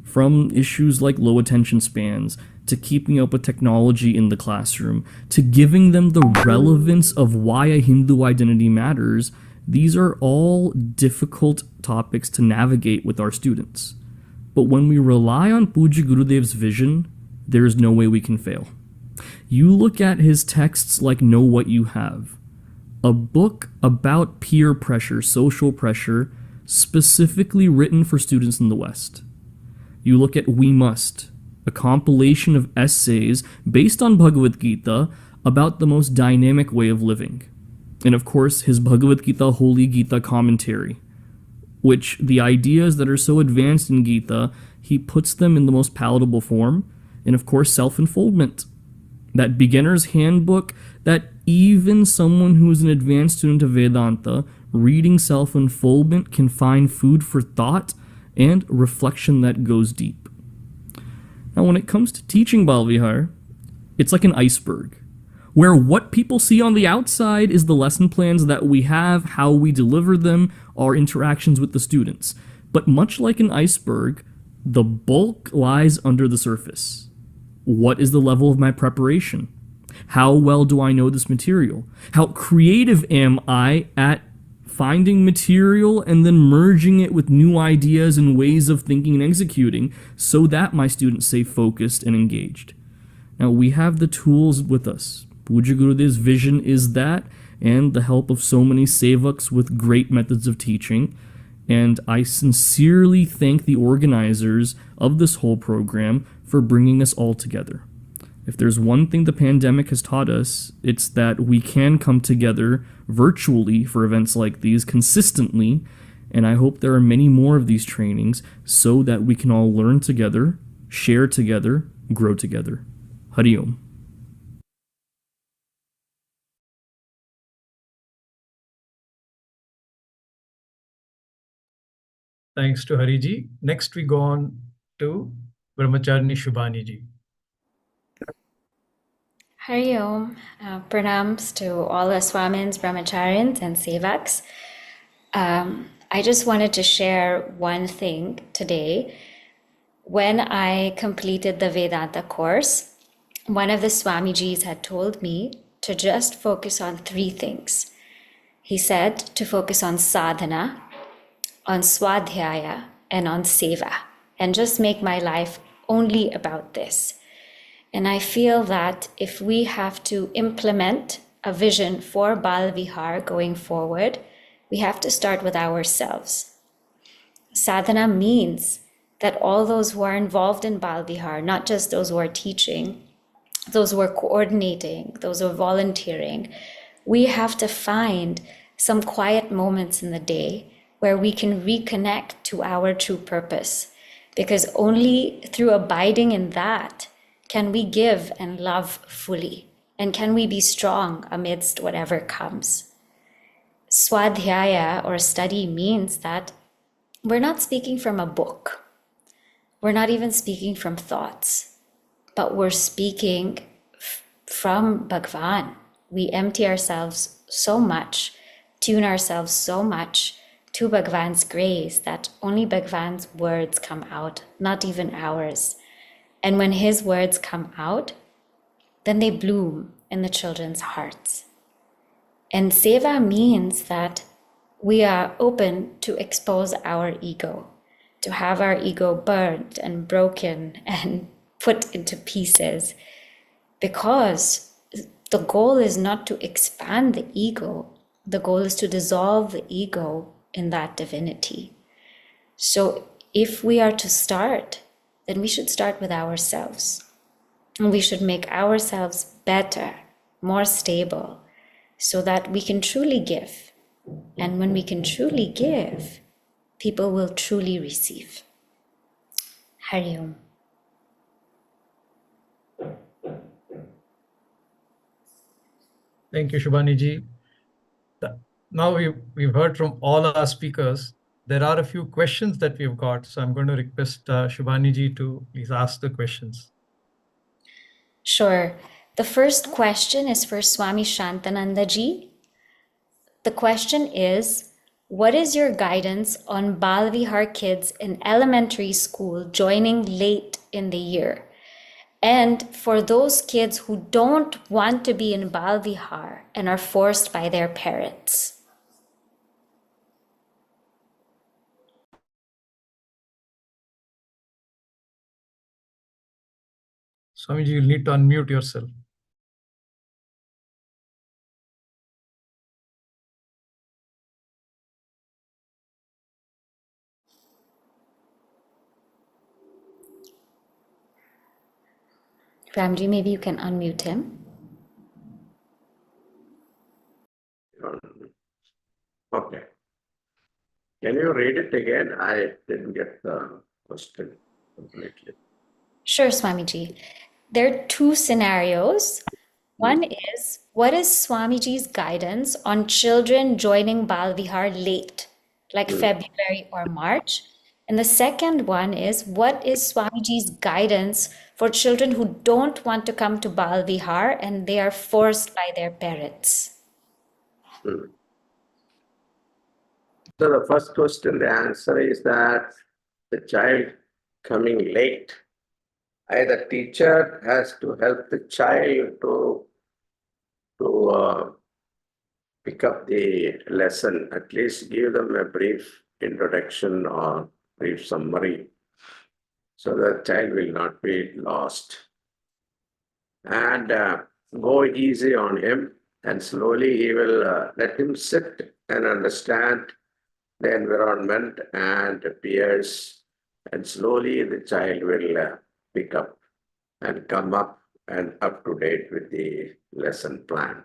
From issues like low attention spans, to keeping up with technology in the classroom, to giving them the relevance of why a Hindu identity matters, these are all difficult topics to navigate with our students. But when we rely on Puja Gurudev's vision, there is no way we can fail. You look at his texts like Know What You Have, a book about peer pressure, social pressure, specifically written for students in the West. You look at We Must, a compilation of essays based on Bhagavad Gita about the most dynamic way of living. And of course, his Bhagavad Gita Holy Gita commentary, which the ideas that are so advanced in Gita, he puts them in the most palatable form. And of course, self-unfoldment, that beginner's handbook that even someone who is an advanced student of Vedanta reading self-unfoldment can find food for thought and reflection that goes deep. Now, when it comes to teaching Bal Vihar, it's like an iceberg, where what people see on the outside is the lesson plans that we have, how we deliver them, our interactions with the students. But much like an iceberg, the bulk lies under the surface. What is the level of my preparation? How well do I know this material? How creative am I at finding material and then merging it with new ideas and ways of thinking and executing so that my students stay focused and engaged? Now, we have the tools with us. Puja Gurudev's vision is that, and the help of so many sevaks with great methods of teaching. And I sincerely thank the organizers of this whole program for bringing us all together. If there's one thing the pandemic has taught us, it's that we can come together virtually for events like these consistently, and I hope there are many more of these trainings so that we can all learn together, share together, grow together. Hari Om. Thanks to Hariji. Next, we go on to Brahmacharini Shubhani ji. Hari Om. Pranams to all the Swamins, Brahmacharyans, and Sevaks. I just wanted to share one thing today. When I completed the Vedanta course, one of the Swamijis had told me to just focus on 3 things. He said to focus on sadhana, on swadhyaya, and on seva, and just make my life only about this. And I feel that if we have to implement a vision for Bal Vihar going forward, we have to start with ourselves. Sadhana means that all those who are involved in Bal Vihar, not just those who are teaching, those who are coordinating, those who are volunteering, we have to find some quiet moments in the day where we can reconnect to our true purpose. Because only through abiding in that can we give and love fully, and can we be strong amidst whatever comes. Swadhyaya, or study, means that we're not speaking from a book. We're not even speaking from thoughts, but we're speaking from Bhagwan. We empty ourselves so much, tune ourselves so much to Bhagwan's grace that only Bhagwan's words come out, not even ours. And when his words come out, then they bloom in the children's hearts. And seva means that we are open to expose our ego, to have our ego burned and broken and put into pieces, because the goal is not to expand the ego. The goal is to dissolve the ego in that divinity. So if we are to start, then we should start with ourselves. And we should make ourselves better, more stable, so that we can truly give. And when we can truly give, people will truly receive. Hari Om. Thank you, Shubhani ji. Now we've heard from all our speakers. There are a few questions that we've got, so I'm going to request Shubhani ji to please ask the questions. Sure. The first question is for Swami Shantananda ji. The question is, what is your guidance on Bal Vihar kids in elementary school joining late in the year? And for those kids who don't want to be in Bal Vihar and are forced by their parents? Swamiji, you'll need to unmute yourself. Ramji, maybe you can unmute him. Okay. Can you read it again? I didn't get the question completely. Sure, Swamiji. There are 2 scenarios. One is, what is Swamiji's guidance on children joining Bal Vihar late, like February or March? And the second one is, what is Swamiji's guidance for children who don't want to come to Bal Vihar and they are forced by their parents? So the first question, the answer is that the child coming late, either teacher has to help the child to pick up the lesson, at least give them a brief introduction or brief summary, so the child will not be lost. And go easy on him, and slowly he will let him sit and understand the environment and peers, and slowly the child will pick up and come up and up to date with the lesson plan.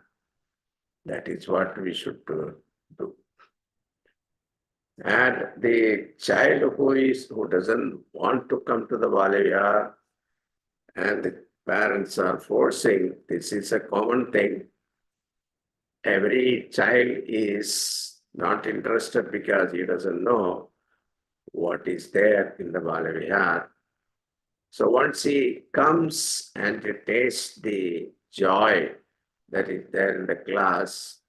That is what we should do. And the child who doesn't want to come to the Bala Vihar, and the parents are forcing. This is a common thing. Every child is not interested because he doesn't know what is there in the Bala Vihar. So once he comes and he tastes the joy that is there in the class,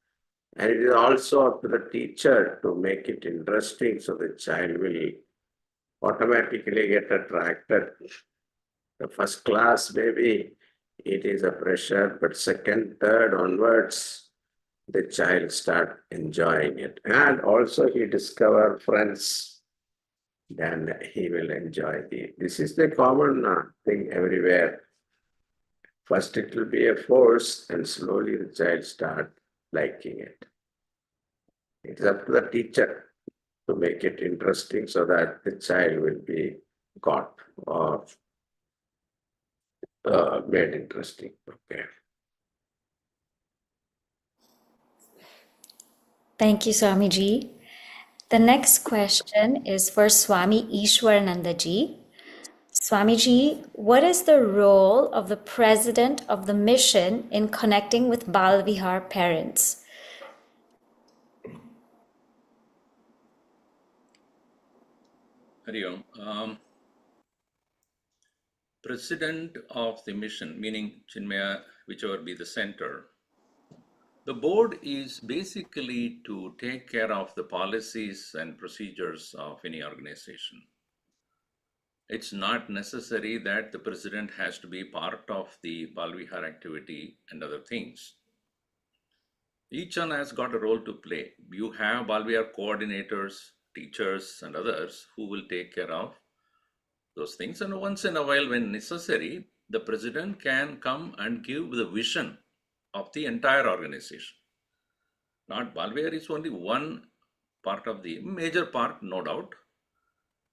and it is also up to the teacher to make it interesting, so the child will automatically get attracted. The first class, maybe it is a pressure, but second, third onwards, the child start enjoying it. And also he discover friends, then he will enjoy this is the common thing everywhere. First it will be a force, and slowly the child start liking it. It's up to the teacher to make it interesting so that the child will be got or made interesting. Okay. Thank you, Swamiji. The next question is for Swami Ishwarananda ji. Swamiji, what is the role of the president of the mission in connecting with Bal Vihar parents? Hari Om. President of the mission, meaning Chinmaya, whichever be the center, the board is basically to take care of the policies and procedures of any organization. It's not necessary that the president has to be part of the Bal Vihar activity and other things. Each one has got a role to play. You have Bal Vihar coordinators, teachers, and others who will take care of those things. And once in a while, when necessary, the president can come and give the vision of the entire organization. Not Bal Vihar is only one part of the major part, no doubt.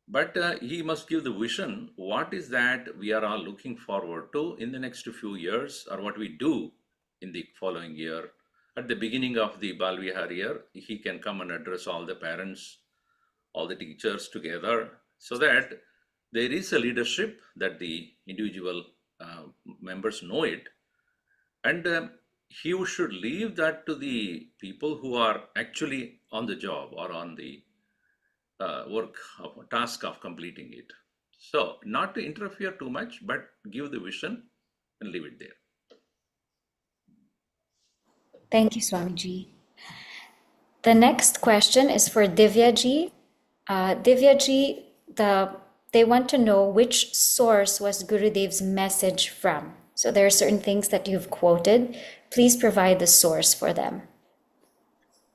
But he must give the vision. What is that we are all looking forward to in the next few years, or what we do in the following year? At the beginning of the Bal Vihar year, he can come and address all the parents, all the teachers together, so that there is a leadership that the individual members know it. And he should leave that to the people who are actually on the job or on the work of task of completing it. So not to interfere too much, but give the vision and leave it there. Thank you, Swamiji. The next question is for Divyaji. Divyaji, they want to know which source was Gurudev's message from. So there are certain things that you've quoted. Please provide the source for them.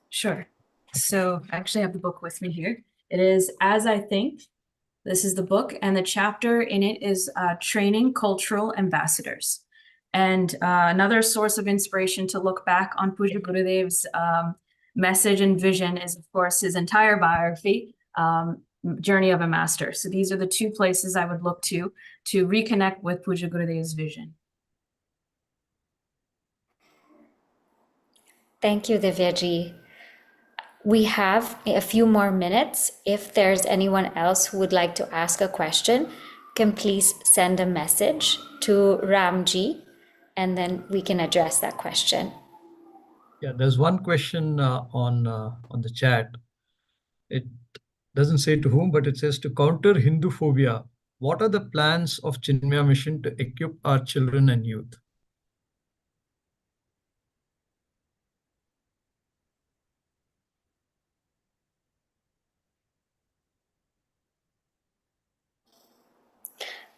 Sure. So I actually have the book with me here. It is As I Think. This is the book, and the chapter in it is Training Cultural Ambassadors. And another source of inspiration to look back on Puja Gurudev's message and vision is, of course, his entire biography, Journey of a Master. So these are the two places I would look to reconnect with Puja Gurudev's vision. Thank you, Divyaji. We have a few more minutes. If there's anyone else who would like to ask a question, can please send a message to Ramji, and then we can address that question. Yeah, there's one question on the chat. It doesn't say to whom, but it says, to counter Hindu phobia, what are the plans of Chinmaya Mission to equip our children and youth?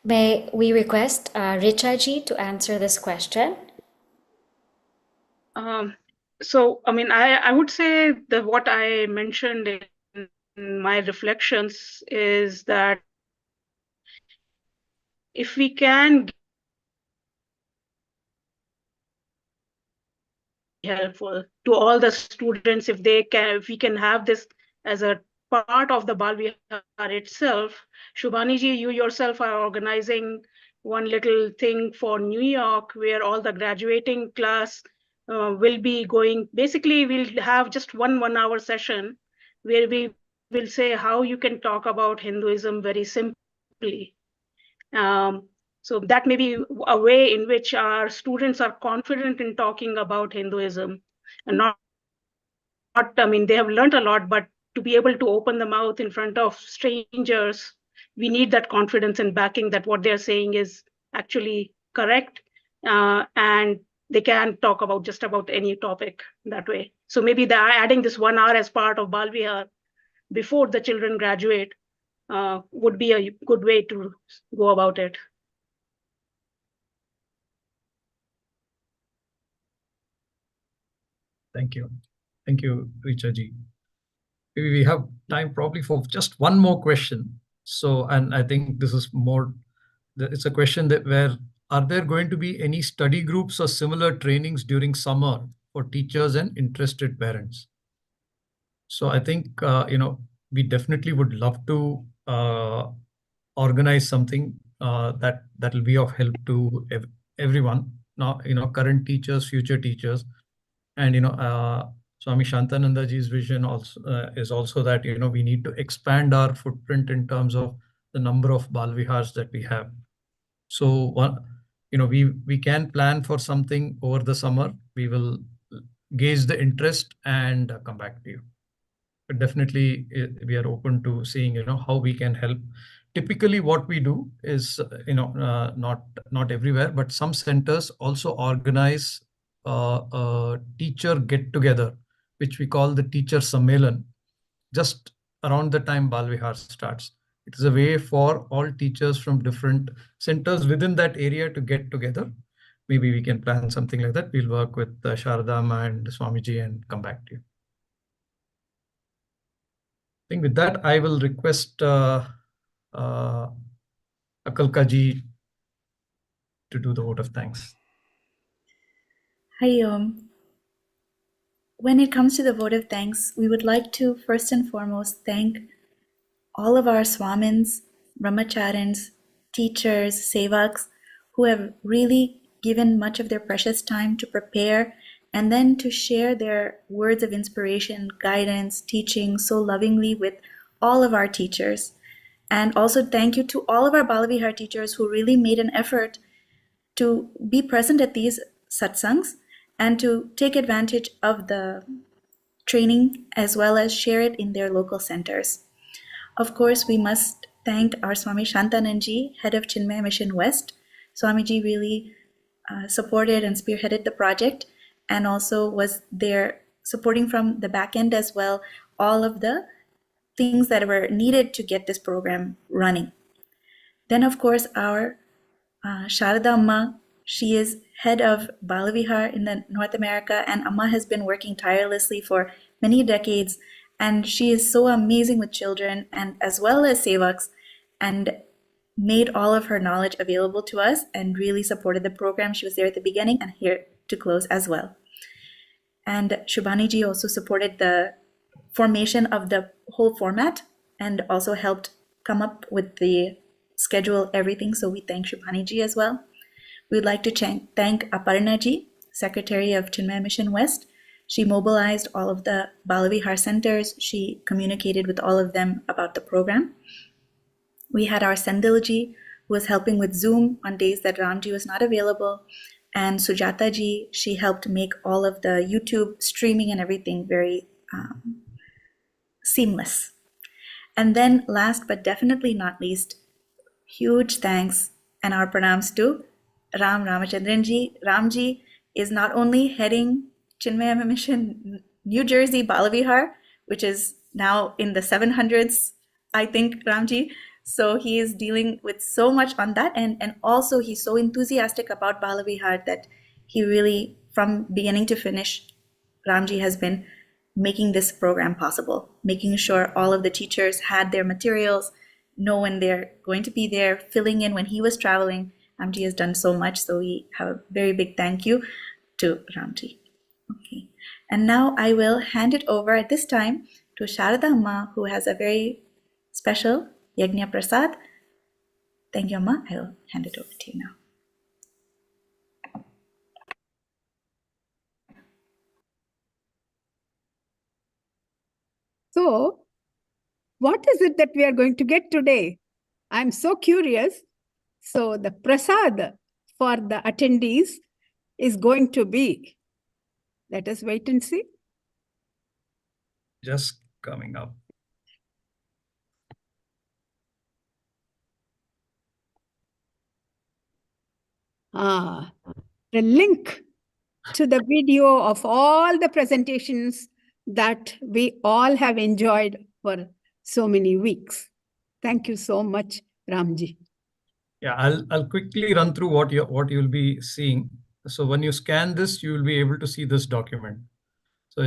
May we request Richaji to answer this question? So, I mean, I would say that what I mentioned in my reflections is that if we can helpful to all the students, if we can have this as a part of the Bal Vihar itself. Shubhaniji, you yourself are organizing one little thing for New York where all the graduating class will be going. Basically, we'll have just one hour session where we will say how you can talk about Hinduism very simply. So that may be a way in which our students are confident in talking about Hinduism, and not I mean, they have learned a lot, but to be able to open the mouth in front of strangers, we need that confidence and backing that what they're saying is actually correct. And they can talk about just about any topic that way. So maybe adding this 1 hour as part of Bal Vihar before the children graduate would be a good way to go about it. Thank you. Thank you, Richa ji. We have time probably for just one more question. So, and I think this is more, it's a question that where, are there going to be any study groups or similar trainings during summer for teachers and interested parents? So I think, we definitely would love to organize something that will be of help to everyone, now, current teachers, future teachers. And, Swami Shantananda ji's vision also is also that, we need to expand our footprint in terms of the number of Bal Vihars that we have. So, we can plan for something over the summer. We will gauge the interest and come back to you. But definitely, we are open to seeing, how we can help. Typically, what we do is, not everywhere, but some centers also organize a teacher get-together, which we call the teacher sammelan, just around the time Bal Vihar starts. It is a way for all teachers from different centers within that area to get together. Maybe we can plan something like that. We'll work with Sharadama and Swamiji and come back to you. I think with that, I will request Akalka ji to do the vote of thanks. Hari Om. When it comes to the vote of thanks, we would like to first and foremost thank all of our Swamins, Brahmacharins, teachers, Sevaks, who have really given much of their precious time to prepare and then to share their words of inspiration, guidance, teaching so lovingly with all of our teachers. And also thank you to all of our Bala Vihar teachers who really made an effort to be present at these satsangs and to take advantage of the training as well as share it in their local centers. Of course, we must thank our Swami Shantananda, head of Chinmaya Mission West. Swamiji really supported and spearheaded the project and also was there supporting from the back end as well all of the things that were needed to get this program running. Then, of course, our Sharada Amma, she is head of Bala Vihar in the North America, and Amma has been working tirelessly for many decades, and she is so amazing with children and as well as Sevaks, and made all of her knowledge available to us and really supported the program. She was there at the beginning and here to close as well. And Shubhani ji also supported the formation of the whole format and also helped come up with the schedule, everything. So we thank Shubhani ji as well. We'd like to thank Aparna ji, Secretary of Chinmaya Mission West. She mobilized all of the Bala Vihar centers. She communicated with all of them about the program. We had our Sendil ji, who was helping with Zoom on days that Ramji was not available. And Sujata ji, she helped make all of the YouTube streaming and everything very seamless. And then last but definitely not least, huge thanks and our pranams to Ramachandran ji. Ramji is not only heading Chinmaya Mission New Jersey Bala Vihar, which is now in the 700s, I think, Ramji. So he is dealing with so much on that end, and also he's so enthusiastic about Bala Vihar that he really, from beginning to finish, Ramji has been making this program possible, making sure all of the teachers had their materials, know when they're going to be there, filling in when he was traveling. Ramji has done so much, so we have a very big thank you to Ramji. Okay, and now I will hand it over at this time to Sharada Amma, who has a very special Yajna Prasad. Thank you, Amma. I will hand it over to you now. So, what is it that we are going to get today? I'm so curious. So the prasad for the attendees is going to be, let us wait and see. Just coming up. The link to the video of all the presentations that we all have enjoyed for so many weeks. Thank you so much, Ramji. Yeah, I'll quickly run through what you'll be seeing. So when you scan this, you will be able to see this document. So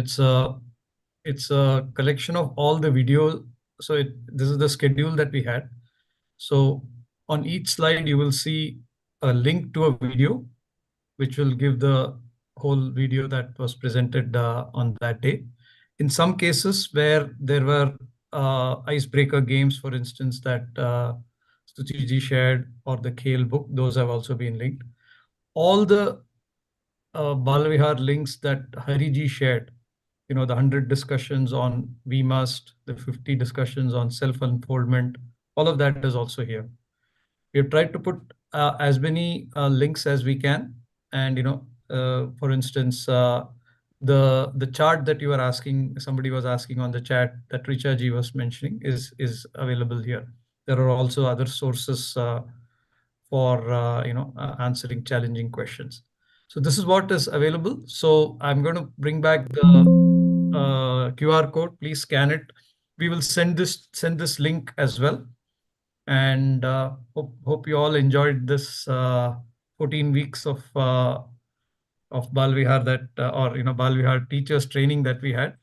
it's a collection of all the videos. So this is the schedule that we had. So on each slide, you will see a link to a video, which will give the whole video that was presented on that day. In some cases where there were icebreaker games, for instance, that Stuti shared, or the Khel book, those have also been linked. All the Bala Vihar links that Harji shared, the 100 discussions on We Must, the 50 discussions on self-unfoldment, all of that is also here. We have tried to put as many links as we can. And, for instance, the chart that you were asking, somebody was asking on the chat that Richa ji was mentioning is available here. There are also other sources for, answering challenging questions. So this is what is available. So I'm going to bring back the QR code. Please scan it. We will send this link as well. And hope you all enjoyed this 14 weeks of Bal Vihar Bal Vihar teachers training that we had.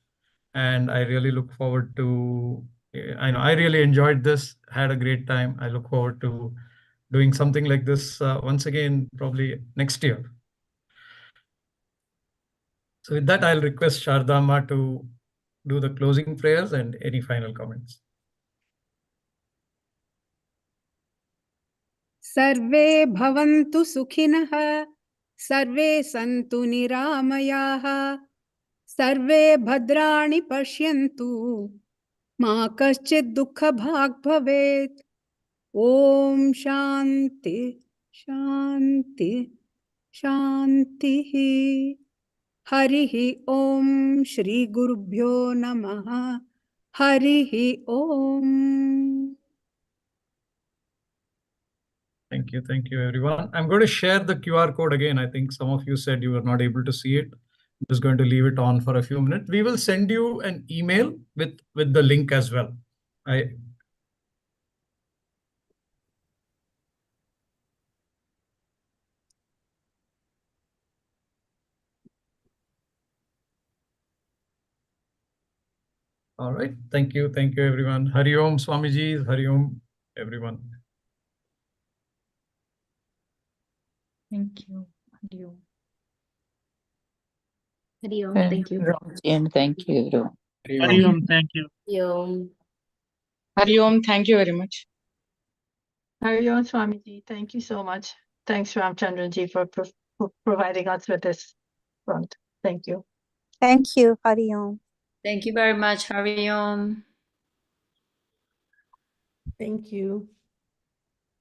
And I really look forward to, I really enjoyed this, had a great time. I look forward to doing something like this once again, probably next year. So with that, I'll request Shardama to do the closing prayers and any final comments. Sarve bhavantu sukhinah, sarve santu niramayah, sarve bhadrani pashyantu, ma kaschid dukha bhag bhavet. Om Shanti, Shanti, Shanti. Harihi Om Shri Gurubhyo Namaha. Harihi Om. Thank you, everyone. I'm going to share the QR code again. I think some of you said you were not able to see it. I'm just going to leave it on for a few minutes. We will send you an email with the link as well. All right. Thank you, everyone. Hari Om, Swamiji. Hari Om, everyone. Thank you. Hari Om. Hari Om. Thank you. And thank you. Hari Om, thank you. Hari Om. Hari Om, thank you very much. Hari Om, Swamiji. Thank you so much. Thanks, Ramchandranji, for providing us with this front. Thank you. Thank you, Hari Om. Thank you very much, Hari Om. Thank you.